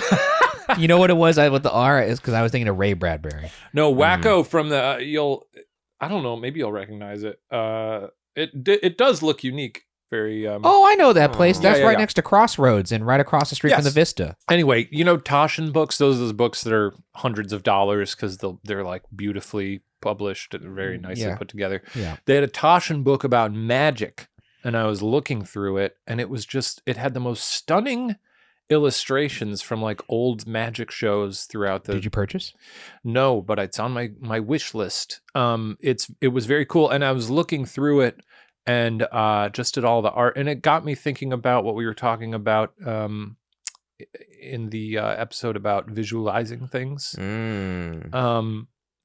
You know what it was with the R is because I was thinking of Ray Bradbury. No, Wacko from the I don't know, maybe you'll recognize it. It does look unique. Very Oh, I know that place. That's right yeah. next to Crossroads and right across the street from the Vista. Anyway, Taschen books, those are those books that are hundreds of dollars because they're like beautifully published and very nicely put together. Yeah. They had a Taschen book about magic, and I was looking through it, and it had the most stunning illustrations from like old magic shows throughout the. Did you purchase? No, but it's on my wish list. It was very cool, and I was looking through it and just at all the art, and it got me thinking about what we were talking about in the episode about visualizing things.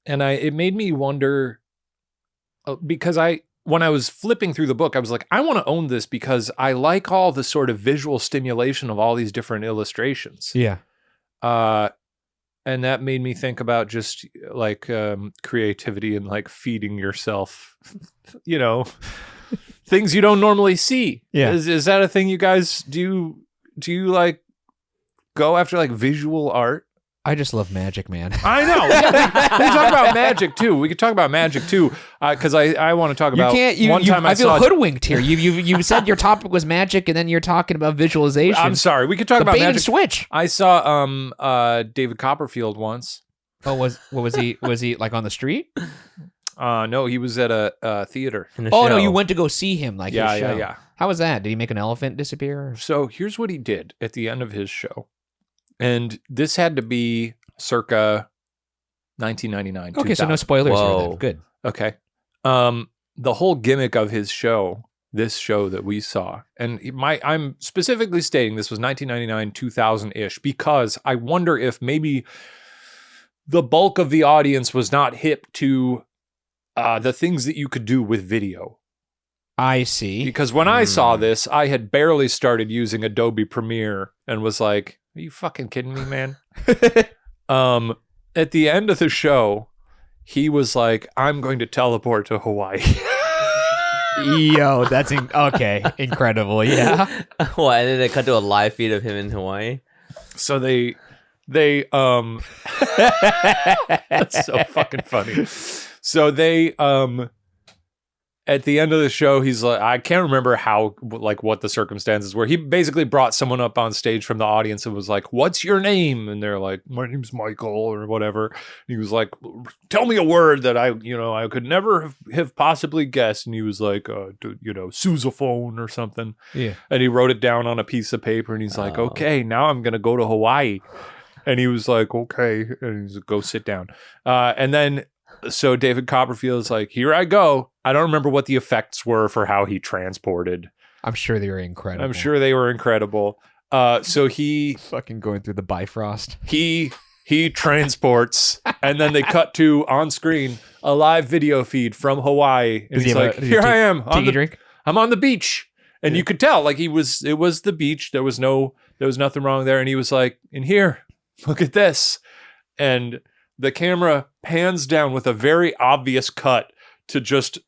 And it made me wonder because when I was flipping through the book, I was like, I want to own this because I like all the sort of visual stimulation of all these different illustrations. Yeah. And that made me think about just like creativity and like feeding yourself, things you don't normally see. Yeah. Is that a thing you guys do? Do you like go after like visual art? I just love magic, man. I know. Yeah, we talk about magic too. We could talk about magic too, because I want to talk about. I feel hoodwinked here. You said your topic was magic, and then you're talking about visualization. I'm sorry. We could talk about bait magic. And switch. I saw David Copperfield once. Oh, was he? Was he like on the street? No, he was at a theater. Oh no, you went to go see him. Like his show. Yeah. How was that? Did he make an elephant disappear? So here's what he did at the end of his show. And this had to be circa 1999. Okay, so no spoilers Whoa. here then. Good. Okay. The whole gimmick of his show, this show that we saw, and I'm specifically stating this was 1999, 2000-ish, because I wonder if maybe the bulk of the audience was not hip to the things that you could do with video. I see. Because when I saw this, I had barely started using Adobe Premiere and was like, are you fucking kidding me, man? At the end of the show, he was like, I'm going to teleport to Hawaii. Yo, that's okay. Incredible. Yeah. What? And then they cut to a live feed of him in Hawaii. So they that's so fucking funny. So they at the end of the show, he's like, I can't remember what the circumstances were. He basically brought someone up on stage from the audience and was like, what's your name? And they're like, my name's Michael or whatever. And he was like, tell me a word that I could never have possibly guessed. And he was like, sousaphone or something. Yeah. And he wrote it down on a piece of paper and he's like, okay, now I'm going to go to Hawaii. And he was like, okay. And he's like, go sit down. And then, so David Copperfield's like, here I go. I don't remember what the effects were for how he transported. I'm sure they were incredible. I'm sure they were incredible. So he fucking going through the Bifrost. He transports, and then they cut to on screen a live video feed from Hawaii. And he's like, here I am. I'm on the beach. And you could tell, like it was the beach. There was nothing wrong there. And he was like, in here, look at this. And the camera pans down with a very obvious cut to just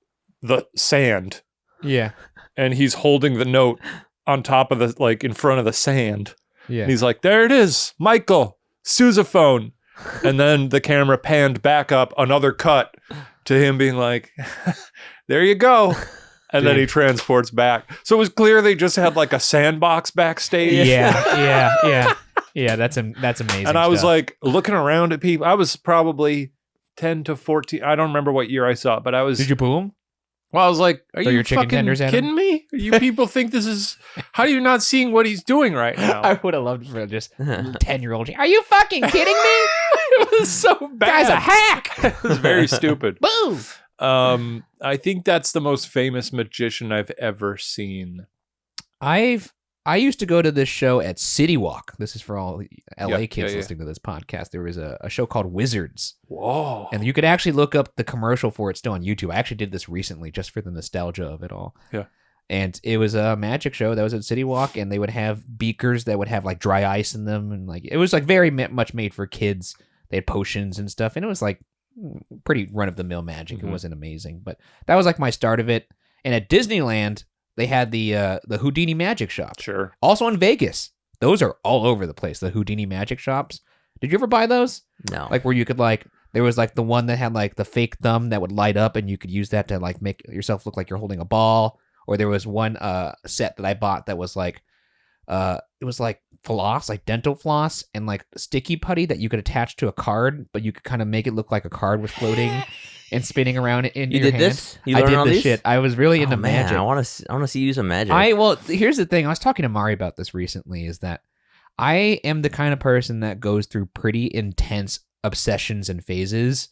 the sand. Yeah. And he's holding the note on top of in front of the sand. Yeah. And he's like, there it is, Michael, sousaphone. And then the camera panned back up, another cut to him being like, there you go. and then he transports back. So it was clear they just had like a sandbox backstage. Yeah. That's amazing. And I was stuff. like looking around at people. I was probably 10 to 14. I don't remember what year I saw it, but I was. Did you boo him? Well, I was like, are Throw you your chicken fucking tenders at him? kidding me? You people think this is. How are you not seeing what he's doing right now? I would have loved for just 10-year-old. Are you fucking kidding me? It was so bad. Guy's a hack. It was very stupid. Boo. I think that's the most famous magician I've ever seen. I used to go to this show at City Walk. This is for all LA Yeah, kids yeah. listening to this podcast. There was a show called Wizards. Whoa. And you could actually look up the commercial for it still on YouTube. I actually did this recently just for the nostalgia of it all. Yeah. And it was a magic show that was at City Walk, and they would have beakers that would have like dry ice in them, and like it was like very much made for kids. They had potions and stuff, and it was like pretty run of the mill magic. Mhm. It wasn't amazing, but that was like my start of it. And at Disneyland, they had the Houdini magic shop. Sure. Also in Vegas, those are all over the place. The Houdini magic shops. Did you ever buy those? No. Like where you could like, there was like the one that had like the fake thumb that would light up, and you could use that to like make yourself look like you're holding a ball. Or there was one set that I bought that was like, it was like floss, like dental floss, and like sticky putty that you could attach to a card, but you could kind of make it look like a card was floating and spinning around in You your did hand. this? You I learned did all this these? shit. I was really into Oh, man, magic. I want to see you use some magic. Well, here's the thing. I was talking to Mari about this recently. Is that I am the kind of person that goes through pretty intense obsessions and phases,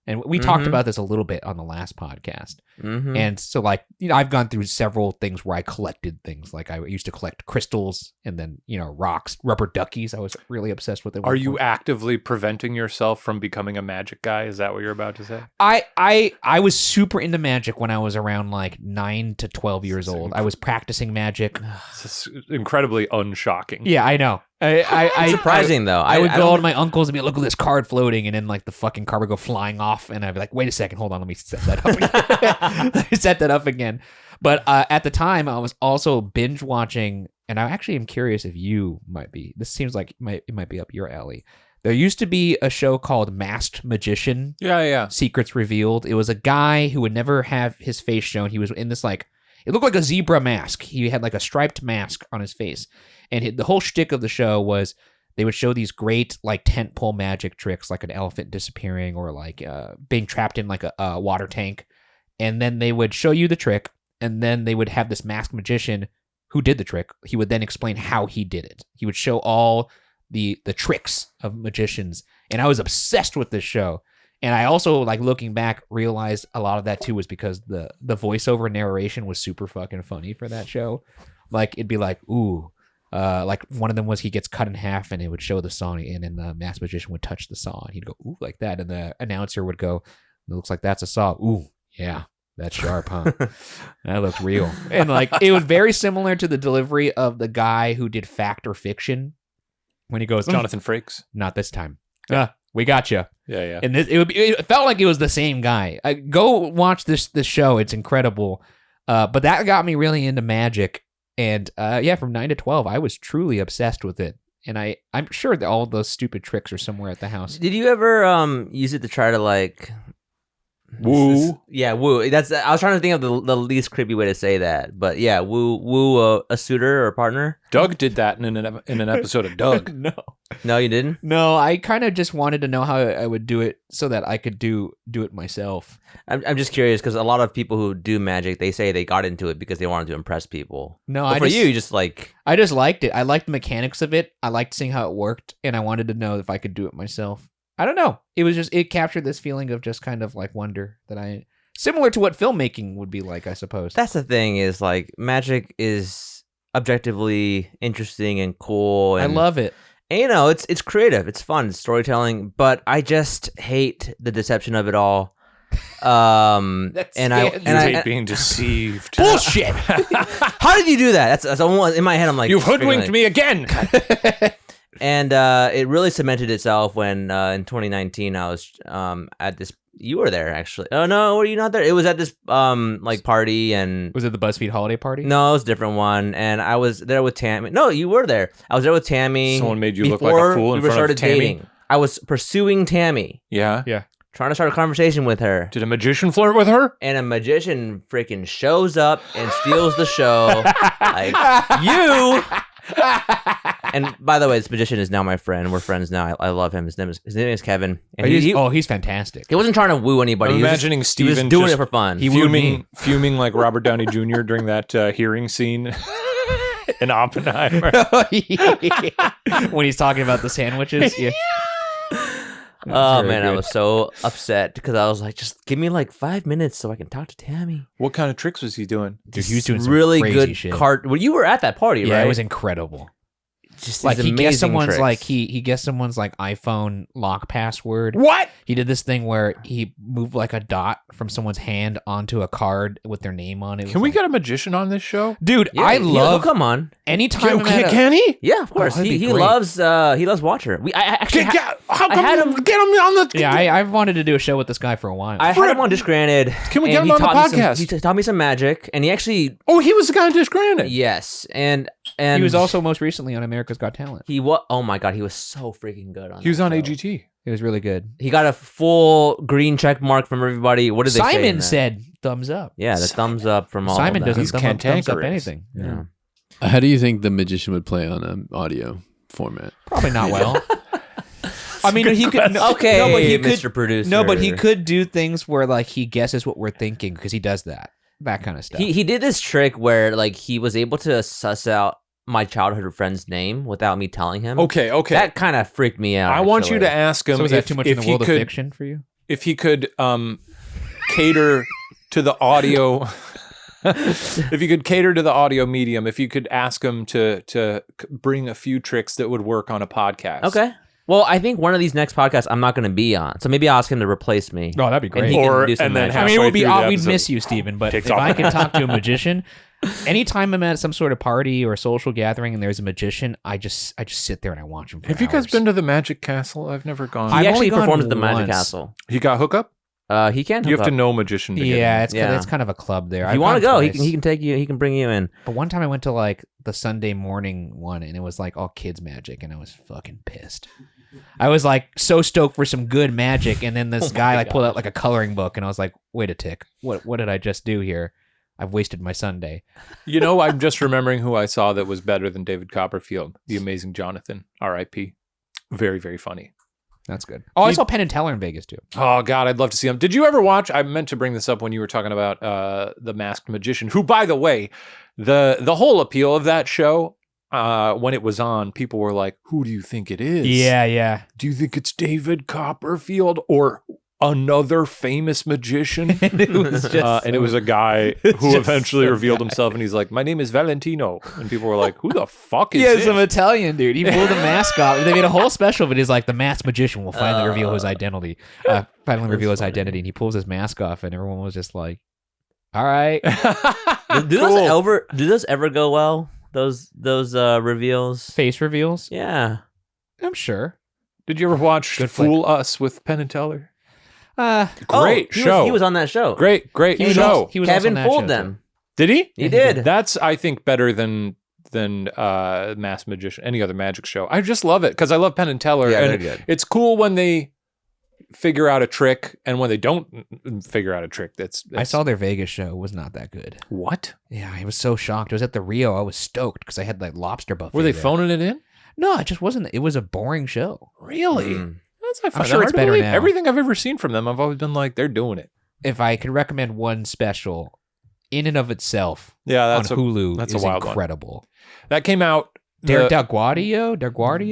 and we talked Mhm. about this a little bit on the last podcast. Mhm. And so, like, you know, I've gone through several things where I collected things. Like, I used to collect crystals and then, you know, rocks, rubber duckies. I was really obsessed with it. Are you actively preventing yourself from becoming a magic guy? Is that what you're about to say? I was super into magic when I was around like 9 to 12 years old. I was practicing magic. This is incredibly unshocking. Yeah, I know. I surprising though. I would go don't- to my uncle's and be like, look at this card floating, and then like the fucking card would go flying off, and I'd be like, wait a second, hold on, let me set that up again. Let me set that up again. But at the time, I was also binge watching, and I actually am curious if you might be. This seems like it might be up your alley. There used to be a show called Masked Magician. Yeah. Secrets Revealed. It was a guy who would never have his face shown. He was in this like, it looked like a zebra mask. He had like a striped mask on his face. And the whole shtick of the show was they would show these great like tentpole magic tricks, like an elephant disappearing or like being trapped in like a water tank. And then they would show you the trick, and then they would have this masked magician who did the trick. He would then explain how he did it. He would show all the tricks of magicians. And I was obsessed with this show. And I also, like, looking back, realized a lot of that too was because the voiceover narration was super fucking funny for that show. Like, it'd be like, ooh, like one of them was he gets cut in half, and it would show the saw, and then the masked magician would touch the saw, and he'd go, ooh, like that. And the announcer would go, it looks like that's a saw. Ooh, yeah, that's sharp, huh? That looks real. And like, it was very similar to the delivery of the guy who did Fact or Fiction when he goes, Jonathan Frakes. not this time. We got you. Yeah. And it felt like it was the same guy. Go watch this show. It's incredible. But that got me really into magic. And from 9 to 12, I was truly obsessed with it. And I'm sure that all those stupid tricks are somewhere at the house. Did you ever use it to try to like Woo. Yeah, woo. That's I was trying to think of the least creepy way to say that, but yeah, woo a suitor or a partner. Doug did that in an episode of Doug. No, you didn't. No, I kind of just wanted to know how I would do it so that I could do it myself. I'm just curious because a lot of people who do magic, they say they got into it because they wanted to impress people. No, But for you just like I just liked it. I liked the mechanics of it. I liked seeing how it worked, and I wanted to know if I could do it myself. I don't know. It captured this feeling of just kind of like wonder that similar to what filmmaking would be like, I suppose. that's the thing is like magic is objectively interesting and cool. And, I love it. and, you know, it's creative, it's fun, it's storytelling, but I just hate the deception of it all. That's and You I hate being deceived. Bullshit. how did you do that? That's almost, in my head. I'm like, You've hoodwinked me again. And it really cemented itself when in 2019 I was at this. You were there actually. Oh no, were you not there? It was at this like party and. Was it the BuzzFeed holiday party? No, it was a different one, and I was there with Tammy. No, you were there. I was there with Tammy. Someone made you look like a before fool in we front of started Tammy? dating. I was pursuing Tammy. Yeah. trying to start a conversation with her. Did a magician flirt with her? And a magician freaking shows up and steals the show. Like, you. And by the way, this magician is now my friend. We're friends now. I love him. His name is Kevin. And he's fantastic. He wasn't trying to woo anybody. I'm imagining Steven he was doing it for fun. He wooed me. fuming like Robert Downey Jr. during that hearing scene in Oppenheimer. When he's talking about the sandwiches. Yeah. Oh man, I was so upset because I was like, just give me like 5 minutes so I can talk to Tammy. What kind of tricks was he doing? Dude, he was doing some really crazy good shit. Well, you were at that party, right? Yeah, it was incredible. Just Like these he guessed amazing someone's tricks. like he guessed someone's like iPhone lock password. What? He did this thing where he moved like a dot from someone's hand onto a card with their name on it. Can we get a magician on this show? Dude, Yeah, I he'll love come on. anytime I'm at a- Can he? Yeah, of course. that'd be he great. loves Watcher. I actually How I had come him- get him on the? Yeah, I've wanted to do a show with this guy for a while. I had him on Disgranted. Can we and get him he on the taught me podcast? he taught me some magic, and he actually Oh, he was the guy in Disgranted. yes, and he was also most recently on America's Got Talent. he was oh my god, he was so freaking good on. He was that on show. AGT. It was really good. He got a full green check mark from everybody. What did they say? in Simon that? said thumbs up. Yeah, the thumbs up from all. Simon of them. doesn't He's thumbs up cantankerous. anything. Yeah. How do you think the magician would play on an audio format? Probably not well. I mean, he could. Okay, no, but he Mr. could, Producer. No, but he could do things where like he guesses what we're thinking because he does that kind of stuff. He did this trick where like he was able to suss out my childhood friend's name without me telling him. Okay. That kind of freaked me out. I want you to actually. ask him so is that too much in if the he world of could fiction for you? if he could cater to the audio. If you could cater to the audio medium, if you could ask him to bring a few tricks that would work on a podcast. Okay. Well, I think one of these next podcasts I'm not going to be on, so maybe I'll ask him to replace me. Oh, that'd be And great. he can Or- do some and then magic. I mean, it would be. halfway through the We'd episode, miss you, Steven. But takes if off. I can talk to a magician, anytime I'm at some sort of party or social gathering and there's a magician, I just sit there and I watch him. For Have you guys hours. been to the Magic Castle? I've never gone. He I've actually only gone performs at the Magic once. Castle. He got hookup? He can. You have hook to up. know magician to get Yeah, in. it's Yeah. it's kind of a club there. If I've you want to gone go, twice. he can take you. He can bring you in. But one time I went to like the Sunday morning one and it was like all kids magic and I was fucking pissed. I was like so stoked for some good magic and then this guy like pulled out like a coloring book and I was like, wait a tick. What did I just do here? I've wasted my Sunday. You know, I'm just remembering who I saw that was better than David Copperfield. The amazing Jonathan. R.I.P. Very, very funny. That's good. Oh, I saw Penn and Teller in Vegas too. Oh, God, I'd love to see him. Did you ever watch? I meant to bring this up when you were talking about The Masked Magician, who, by the way, the whole appeal of that show, when it was on, people were like, who do you think it is? Yeah. Do you think it's David Copperfield or another famous magician? It was just and it was a guy It's who just eventually some revealed guy. himself, and he's like, my name is Valentino. And people were like, who the fuck is yeah, this? some Italian dude. He pulled the mask off. They made a whole special of it. He's like, the masked magician will finally reveal his identity. Finally reveal his identity. And he pulls his mask off, and everyone was just like, all right. Do those ever go well? Those reveals? Face reveals? Yeah. I'm sure. Did you ever watch Good flick. Fool Us with Penn and Teller? Great show. He was on that show. Great He was show. also- he was also Kevin on that fooled show, them. Did he? He did. That's, I think, better than Masked Magician, any other magic show. I just love it because I love Penn and Teller. Yeah, and they're good. It's cool when they figure out a trick, and when they don't figure out a trick, that's I saw their Vegas show. It was not that good. what? Yeah, I was so shocked. It was at the Rio. I was stoked because I had like lobster buffet. Were they there. phoning it in? No, it just wasn't. It was a boring show. Really? Mm. I find sure that it's hard to better believe. now. Everything I've ever seen from them, I've always been like, they're doing it. If I could recommend one special in and of itself Yeah, on that's Hulu, that's a is wild one. incredible. that came out. Derek the- Delguadio?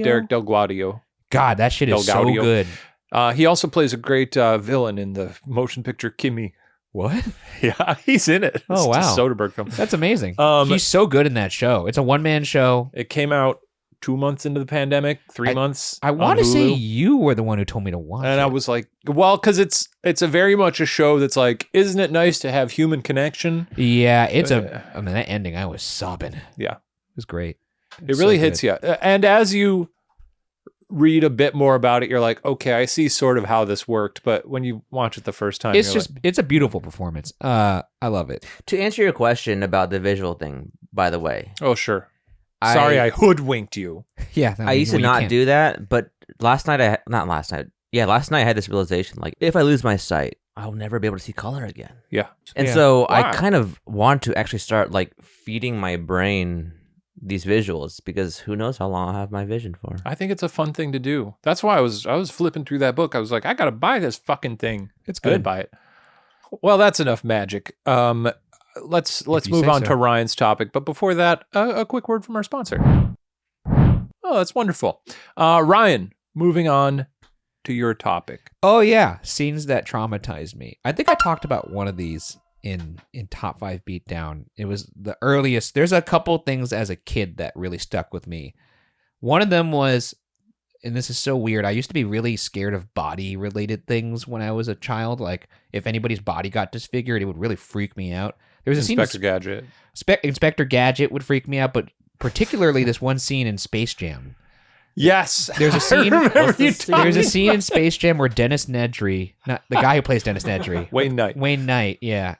Derek Del Guadio. God, that shit is so Delgaudio. good. He also plays a great villain in the motion picture Kimmy. What? Yeah, he's in it. Oh, It's a wow. Soderbergh film. That's amazing. Um, He's so good in that show. It's a one-man show. It came out 2 months into the pandemic, 3 months. I on want to say Hulu. you were the one who told me to watch And it. I was like, well, because it's a very much a show that's like, isn't it nice to have human connection? Yeah, it's I mean, that ending, I was sobbing. Yeah. It was great. It really hits you. And as you read a bit more about it, you're like, okay, I see sort of how this worked. But when you watch it the first time, It's you're just, it's a beautiful performance. I love it. To answer your question about the visual thing, by the way, like, oh, sure. Sorry, I hoodwinked you. Yeah. I used to not do that, but not last night, Yeah, last night I had this realization, like, if I lose my sight, I'll never be able to see color again. Yeah. And Yeah. so Why? I kind of want to actually start, like, feeding my brain these visuals, because who knows how long I'll have my vision for. I think it's a fun thing to do. That's why I was flipping through that book. I was like, I got to buy this fucking thing. It's I didn't good. buy it. Well, that's enough magic. Let's you move say on so. to Ryan's topic. But before that, a quick word from our sponsor. Oh, that's wonderful. Ryan, moving on to your topic. Oh yeah, scenes that traumatized me. I think I talked about one of these in top 5 beatdown. It was the earliest. There's a couple things as a kid that really stuck with me. One of them was, and this is so weird, I used to be really scared of body related things when I was a child. Like if anybody's body got disfigured, it would really freak me out. There was a Inspector scene Gadget. Inspector Gadget would freak me out, but particularly this one scene in Space Jam. Yes. There's a scene. I remember What's the you scene? talking- There's a scene in Space Jam where Dennis Nedry, not the guy who plays Dennis Nedry, Wayne Knight. Wayne Knight, yeah.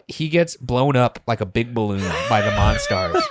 He gets blown up like a big balloon by the Monstars.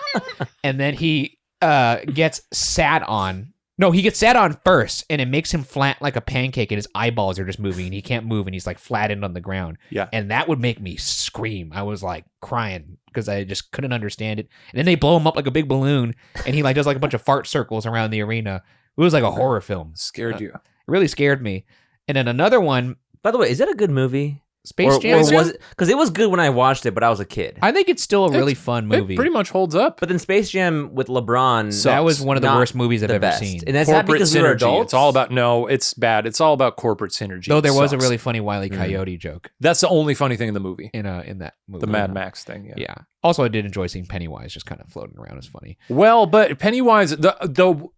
And then he gets sat on. No, he gets sat on first, and it makes him flat like a pancake, and his eyeballs are just moving, and he can't move, and he's like flattened on the ground. Yeah. And that would make me scream. I was like crying because I just couldn't understand it. And then they blow him up like a big balloon, and he like does like a bunch of fart circles around the arena. It was like a horror film. Scared you. It really scared me. And then another one, By the way, is that a good movie? Space Jam. was it? Because it was good when I watched it, but I was a kid. I think it's still a really fun movie. It pretty much holds up. But then Space Jam with LeBron, So- That was one of the not worst movies I've the ever best. seen. And that's not Corporate because we were synergy. adults. It's all about, no, it's bad. It's all about corporate synergy. Though there It was a sucks. really funny Wile E. Coyote joke That's the only funny thing in the movie. in that movie. The Mad Max thing. Yeah. Yeah. Also, I did enjoy seeing Pennywise just kind of floating around. It's funny. Well, but Pennywise, the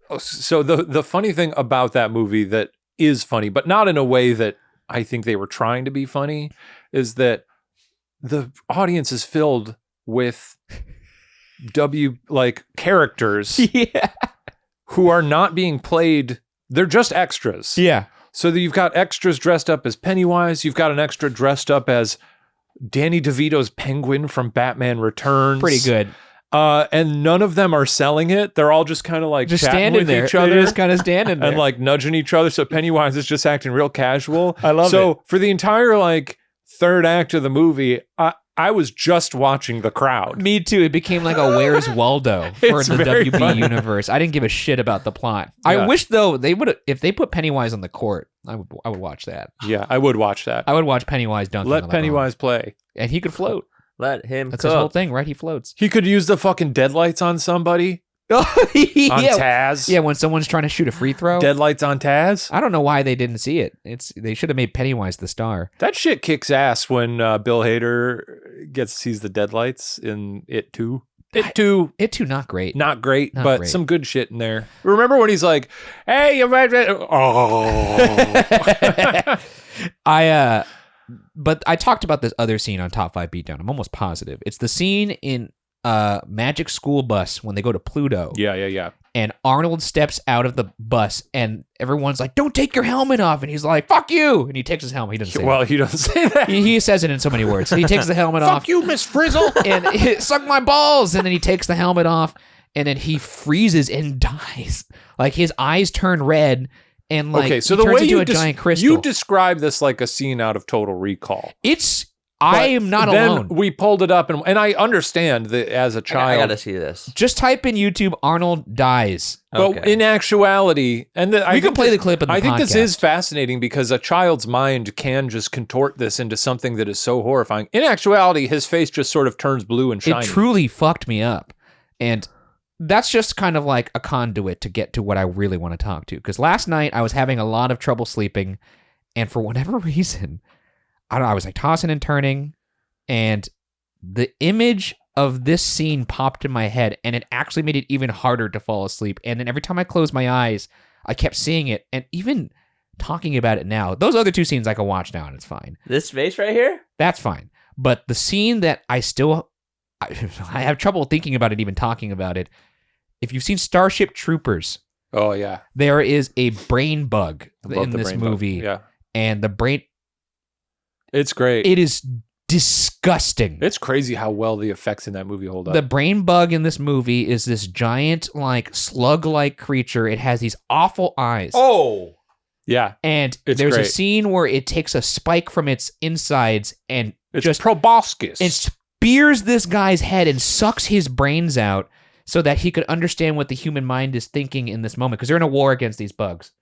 funny thing about that movie that is funny, but not in a way that I think they were trying to be funny, is that the audience is filled with characters Yeah. who are not being played. They're just extras. Yeah. So that you've got extras dressed up as Pennywise. You've got an extra dressed up as Danny DeVito's Penguin from Batman Returns. Pretty good. And none of them are selling it. They're all just kind of like Just chatting standing with there. each other. They're just kind of standing there. And like nudging each other. So Pennywise is just acting real casual. I love so for the entire like third act of the movie, I was just watching the crowd. Me too. It became like a Where's Waldo for It's the very WB funny. universe. I didn't give a shit about the plot. Yeah. I wish though they would, if they put Pennywise on the court, I would watch that. Yeah, I would watch that. I would watch Pennywise dunking. Let on Pennywise play. and he could float. Let him That's cook. his whole thing, right? He floats. He could use the fucking deadlights on somebody. Oh, On yeah. Taz. Yeah, when someone's trying to shoot a free throw. Deadlights on Taz. I don't know why they didn't see it. They should have made Pennywise the star. That shit kicks ass when Bill Hader sees the deadlights in It 2. It 2, It too not great. not great, Not but great. some good shit in there. Remember when he's like, "Hey, you're right." Oh. But I talked about this other scene on Top 5 Beatdown. I'm almost positive. It's the scene in Magic School Bus when they go to Pluto. Yeah. And Arnold steps out of the bus and everyone's like, "Don't take your helmet off." And he's like, "Fuck you." And he takes his helmet. He doesn't say Well, he doesn't say that. that. He says it in so many words. He takes the helmet off. Fuck you, Miss Frizzle. And suck my balls. And then he takes the helmet off and then he freezes and dies. Like his eyes turn red and like Okay, so he the turns way into you a giant crystal. you describe this like a scene out of Total Recall. I am not then alone. We pulled it up, and I understand that as a I child. gotta see this. Just type in YouTube Arnold dies. But Okay. in actuality, and We can play the clip in the I think this podcast. is fascinating because a child's mind can just contort this into something that is so horrifying. In actuality, his face just sort of turns blue and shiny. It truly fucked me up. And that's just kind of like a conduit to get to what I really want to talk to. Because last night I was having a lot of trouble sleeping. And for whatever reason, I don't know, I was like tossing and turning. And the image of this scene popped in my head. And it actually made it even harder to fall asleep. And then every time I closed my eyes, I kept seeing it. And even talking about it now, those other two scenes I can watch now and it's fine. This face right here? That's fine. But the scene that I have trouble thinking about it, even talking about it. If you've seen Starship Troopers, Oh yeah, there is a brain bug I love in the this brain bug. movie. Yeah, And the brain, it's great. it is disgusting. It's crazy how well the effects in that movie hold up. The brain bug in this movie is this giant, like, slug-like creature. It has these awful eyes. Oh. Yeah. And It's there's a great. scene where it takes a spike from its insides and It's just proboscis. and spears this guy's head and sucks his brains out so that he could understand what the human mind is thinking in this moment because they're in a war against these bugs.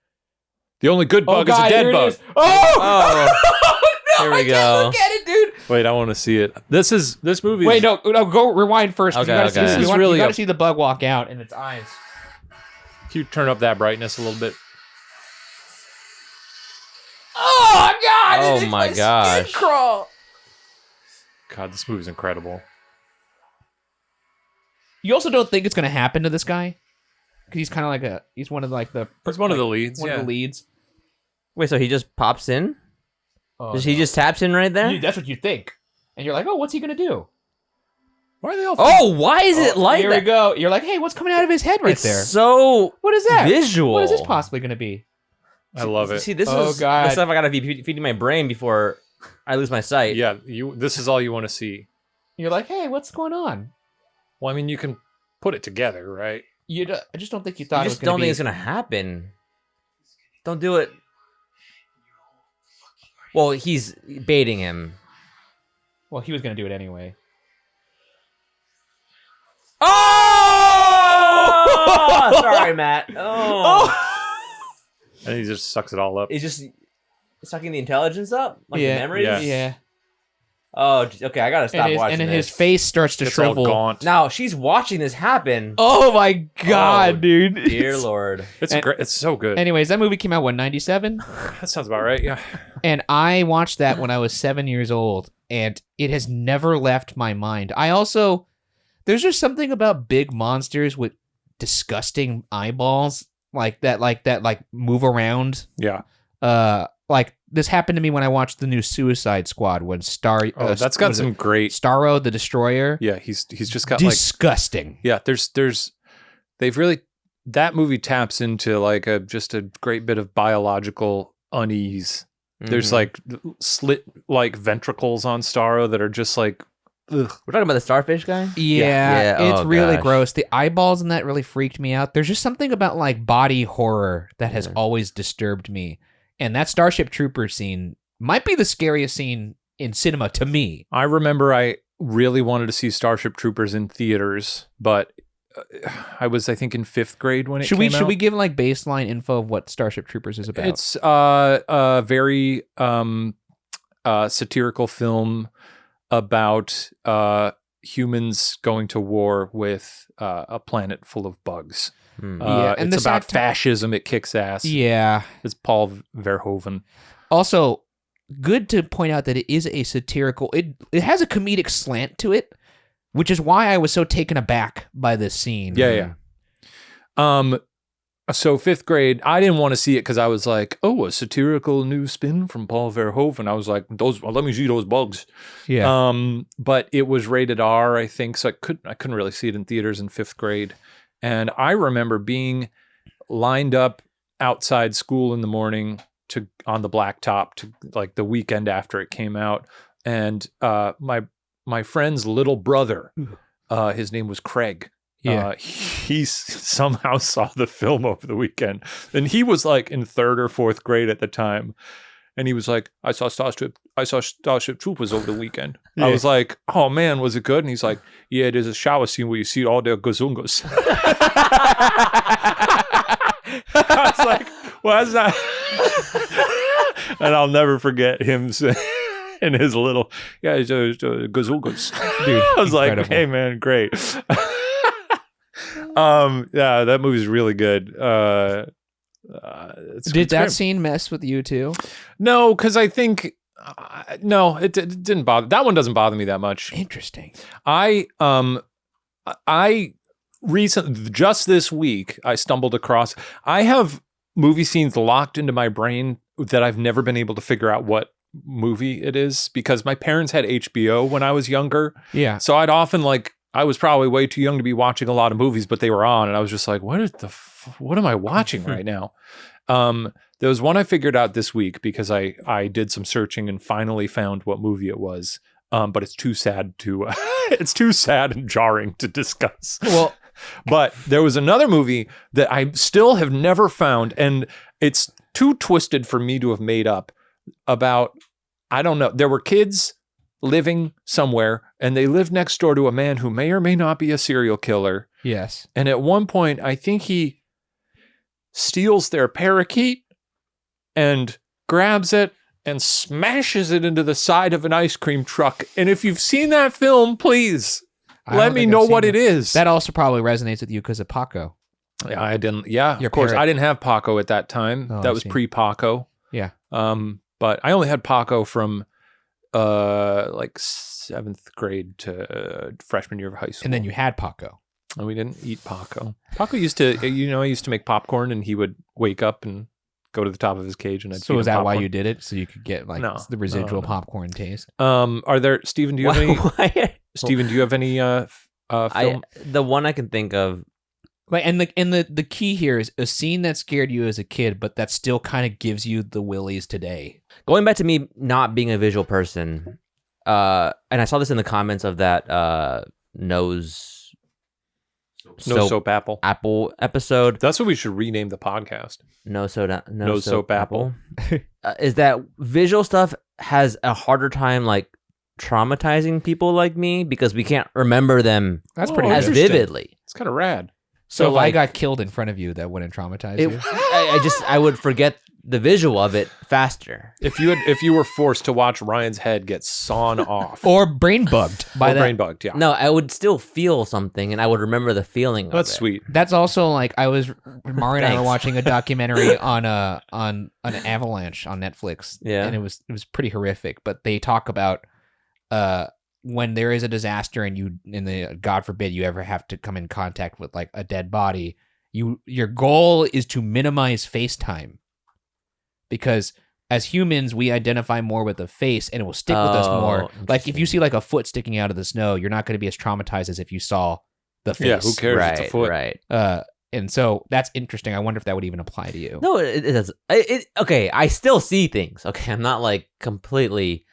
The only good bug is a dead bug. Oh! Oh, here we go. Look at it, dude. Wait, I want to see it. This movie. Wait, no, go rewind first. 'Cause Okay, you gotta see, okay. you This is want- really you a- gotta see the bug walk out in its eyes. Can you turn up that brightness a little bit? Oh God! Oh it makes my skin gosh. crawl. God, this movie's incredible. You also don't think it's gonna happen to this guy because he's kind of like he's one of like the He's one of the leads. one Yeah. of the leads. Wait, so he just pops in? Oh, He just taps in right there? That's what you think, and you're like, oh, what's he gonna do? Why are they all? Oh, why is it like Here that? we go. You're like, hey, what's coming out of his head right It's there? so What is that? visual. What is this possibly gonna be? I love it. See, this Oh, is God. the stuff I gotta be feeding my brain before I lose my sight. Yeah, this is all you want to see. You're like, hey, what's going on? Well, I mean, you can put it together, right? I just don't think you I thought it was just gonna don't be. think it's gonna happen. Don't do it. Well, he's baiting him. Well, he was gonna do it anyway. Oh! Sorry, Matt. Oh. And he just sucks it all up. He's just sucking the intelligence up? Like yeah, the memories? yeah. Oh, okay, I gotta stop watching and then this. his face starts to It's all shrivel. gaunt. Now, she's watching this happen. Oh my God, Oh, dude! Dear Lord. It's and- great. It's so good. Anyways, that movie came out 97, That sounds about right. Yeah. and I watched that when I was 7 years old, and it has never left my mind. There's just something about big monsters with disgusting eyeballs like that move around. Yeah. Like this happened to me when I watched the new Suicide Squad when That's got some great. Starro the Destroyer. Yeah, he's just got Disgusting. yeah. They've really that movie taps into like just a great bit of biological unease. There's Mhm. like slit like ventricles on Starro that are just like ugh. We're talking about the starfish guy? Yeah, Yeah, it's oh, really gosh. gross. The eyeballs in that really freaked me out. There's just something about like body horror that has always disturbed me. And that Starship Troopers scene might be the scariest scene in cinema to me. I remember I really wanted to see Starship Troopers in theaters, but I think in 5th grade when it Should came we out. give like baseline info of what Starship Troopers is about? It's a very satirical film about humans going to war with a planet full of bugs. Hmm. Yeah, and it's the about satire- fascism. It kicks ass. Yeah. It's Paul Verhoeven. Also, good to point out that it is a satirical. It has a comedic slant to it, which is why I was so taken aback by this scene. Yeah. So 5th grade, I didn't want to see it because I was like, oh, a satirical new spin from Paul Verhoeven. I was like, let me see those bugs. Yeah. But it was rated R, I think, so I couldn't really see it in theaters in 5th grade. And I remember being lined up outside school in the morning on the blacktop to like the weekend after it came out. And my friend's little brother, his name was Craig. Yeah. He somehow saw the film over the weekend, and he was like in 3rd or 4th grade at the time. And he was like, I saw Starship Troopers over the weekend. I was like, oh man, was it good? And he's like, yeah, there's a shower scene where you see all their gazungas. I was like, well, that's not. And I'll never forget him saying in his little, yeah, gazungas. Dude, I was like, incredible. hey man, great. Yeah, that movie's really good. Did that scene mess with you too? No, because I think no, it didn't bother. That one doesn't bother me that much. Interesting. I recently, just this week, I stumbled across. I have movie scenes locked into my brain that I've never been able to figure out what movie it is because my parents had HBO when I was younger. Yeah. So I'd often I was probably way too young to be watching a lot of movies, but they were on, and I was just like, what am I watching right now? There was one I figured out this week because I did some searching and finally found what movie it was. But it's too sad to it's too sad and jarring to discuss. Well, But there was another movie that I still have never found, and it's too twisted for me to have made up about, I don't know. There were kids living somewhere, and they lived next door to a man who may or may not be a serial killer. Yes. And at one point, I think he steals their parakeet and grabs it and smashes it into the side of an ice cream truck. And if you've seen that film, please let me know what it is. That also probably resonates with you because of Paco. Yeah, I didn't. Yeah, Your of course. parrot. I didn't have Paco at that time. Oh, I that was see. pre-Paco. Yeah. But I only had Paco from like 7th grade to freshman year of high school. And then you had Paco. And we didn't eat Paco. Paco used to, I used to make popcorn, and he would wake up and go to the top of his cage, and I'd So feed is him that why popcorn. you did it? So you could get like No. the residual No. popcorn taste? Are there, Steven, do you have any, Why- Steven, do you have any film? the one I can think of. Like, and the key here is a scene that scared you as a kid, but that still kind of gives you the willies today. Going back to me not being a visual person, and I saw this in the comments of that No Soap Apple. apple episode. That's what we should rename the podcast. No No Soap Apple. Is that visual stuff has a harder time like traumatizing people like me because we can't remember them That's Oh, pretty as good. interesting. vividly. It's kind of rad. So if like, I got killed in front of you, that wouldn't traumatize it, you? I would forget the visual of it faster. If you were forced to watch Ryan's head get sawn off, Or brain bugged by or that. brain bugged, yeah, No, I would still feel something, and I would remember the feeling. that's of it. sweet. That's also like Mari and I were Thanks. watching a documentary on an avalanche on Netflix. Yeah. And it was pretty horrific. But they talk about when there is a disaster and God forbid you ever have to come in contact with like a dead body, your goal is to minimize face time. Because as humans, we identify more with the face and it will stick with us more. Like if you interesting. see like a foot sticking out of the snow, you're not going to be as traumatized as if you saw the face. Yeah, who cares? Right, It's a foot. right. And so that's interesting. I wonder if that would even apply to you. No, it does. Okay, I still see things. Okay, I'm not like completely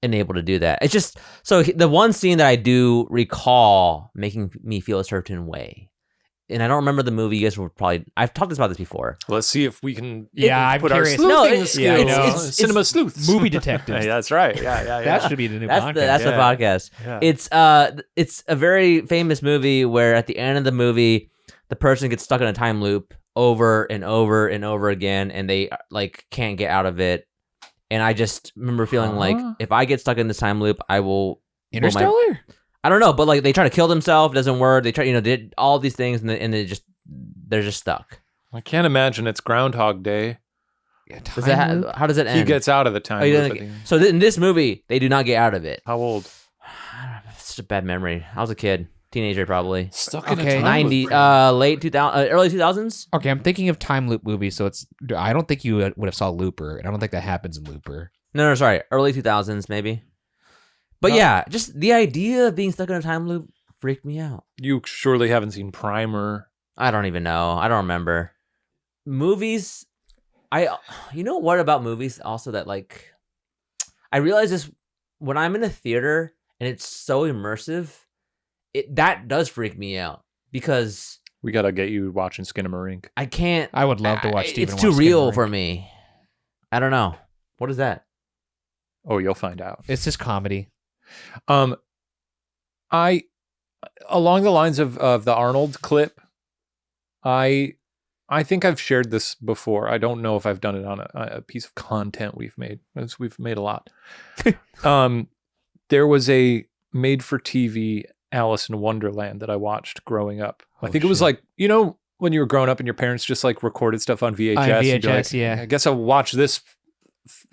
unable to do that. It's just so the one scene that I do recall making me feel a certain way, and I don't remember the movie. You guys will probably. I've talked about this before. Let's see if we can. Yeah, I'm put our curious. sleuthing No, skills. yeah, I know. Cinema sleuths, Movie detectives. Hey, that's right. Yeah. That should be the new podcast. That's the Yeah. podcast. Yeah. It's a very famous movie where at the end of the movie, the person gets stuck in a time loop over and over and over again, and they like can't get out of it. And I just remember feeling like if I get stuck in this time loop, I will. Interstellar? I don't know, but like they try to kill themselves, doesn't work. They try, did all these things, and they're just stuck. I can't imagine it's Groundhog Day. Yeah, Does that, how does it end? He gets out of the time. Oh, he loop doesn't at the end. so in this movie, they do not get out of it. How old? It's such a bad memory. I was a kid, teenager probably. Stuck in Okay. a time 90, loop. late 2000, early 2000s. Okay, I'm thinking of time loop movies, so I don't think you would have saw Looper, and I don't think that happens in Looper. No, sorry, early 2000s maybe. But No. yeah, just the idea of being stuck in a time loop freaked me out. You surely haven't seen Primer. I don't even know. I don't remember. Movies, you know what about movies also that like, I realize this when I'm in a theater and it's so immersive, that does freak me out because We gotta get you watching Skinamarink. I can't. I would love to watch Steven It's too watch real Skinamarink. for me. I don't know. What is that? Oh, you'll find out. It's just comedy. I along the lines of the Arnold clip, I think I've shared this before. I don't know if I've done it on a piece of content we've made. As we've made a lot. There was a made-for-TV Alice in Wonderland that I watched growing up. I Oh, think it was shit. like, when you were growing up and your parents just like recorded stuff on VHS. On and you'd be VHS, like, yeah. I guess I'll watch this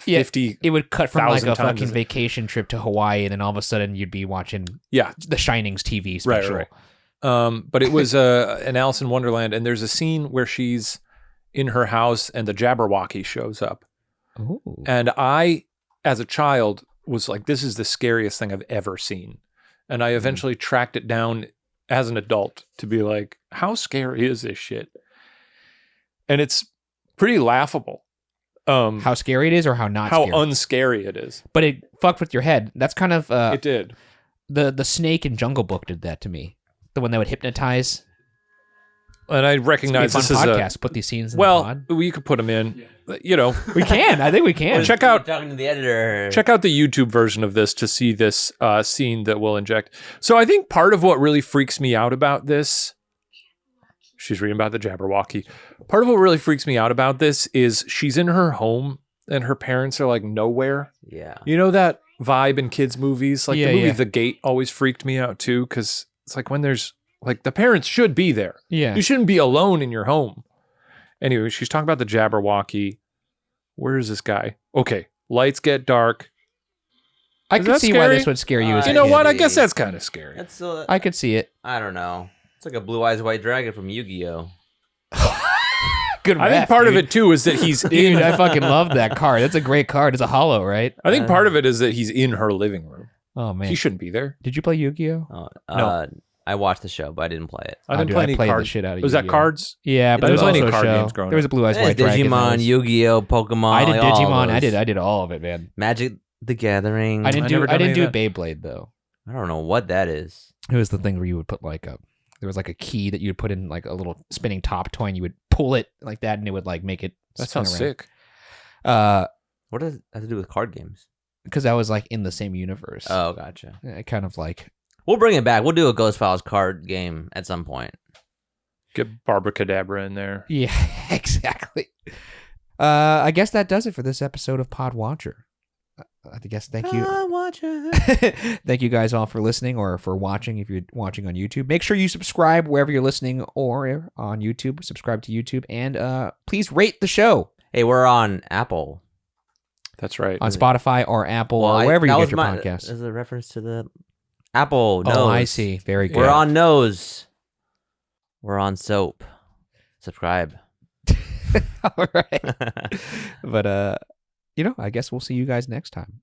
Yeah. 50. It would cut from like 1,000 a times, fucking isn't it? vacation trip to Hawaii, and then all of a sudden you'd be watching Yeah. The Shining's TV Right, special. right. But it was an Alice in Wonderland, and there's a scene where she's in her house and the Jabberwocky shows up. Ooh. And I, as a child, was like, this is the scariest thing I've ever seen. And I eventually tracked it down as an adult to be like, how scary is this shit? And it's pretty laughable. How scary it is, or how not how scary. unscary it is. But it fucked with your head. That's kind of It did. the snake in Jungle Book did that to me. The one that would hypnotize. and I recognize It's this a is podcast. Put these scenes in the well, pod. we could put them in. You know, We can. I think we can. check out talking to the editor. check out the YouTube version of this to see this scene that we'll inject. So I think part of what really freaks me out about this, she's reading about the Jabberwocky. Part of what really freaks me out about this is she's in her home and her parents are like nowhere. Yeah. You know that vibe in kids' movies? Like Yeah, the movie yeah. The Gate always freaked me out too, because it's like when there's like the parents should be there. Yeah. You shouldn't be alone in your home. Anyway, she's talking about the Jabberwocky. Where is this guy? Okay, lights get dark. I Is could that see why scary? this would scare you as a You know kid. what? I guess that's kind of scary. That's I could see it. I don't know. It's like a Blue Eyes White Dragon from Yu-Gi-Oh. Good I think ref, part of dude. it too is that he's Dude, in. I fucking love that card. That's a great card. It's a hollow, right? I think part of it is that he's in her living room. Oh man. He shouldn't be there. Did you play Yu-Gi-Oh? No. I watched the show, but I didn't play it. I didn't dude, play I any played the cards. shit out of Was that Yu-Gi-Oh. cards? Yeah, but There there was was also plenty a of card show. games growing There was a up. Blue Eyes White Dragon. Digimon, Yu-Gi-Oh, Pokemon. I did all Digimon. those. I did all of it, man. Magic the Gathering. I didn't never done do any of Beyblade though. I don't know what that is. It was the thing where you would put like there was like a key that you would put in like a little spinning top toy and you would pull it like that and it would like make it That spin sounds around. sick. What does it have to do with card games? Because I was like in the same universe. Oh, gotcha. I kind of like We'll bring it back. We'll do a Ghost Files card game at some point. Get Barbara Cadabra in there. yeah, exactly. I guess that does it for this episode of Pod Watcher. I guess thank you. Thank you guys all for listening or for watching if you're watching on YouTube. Make sure you subscribe wherever you're listening or on YouTube. Subscribe to YouTube and please rate the show Hey, we're on Apple. That's right. on Spotify or Apple or wherever you get your podcasts. Is a reference to the Apple Nose. Oh, I see. Very good. We're on Nose. We're on Soap. Subscribe. All right. But I guess we'll see you guys next time.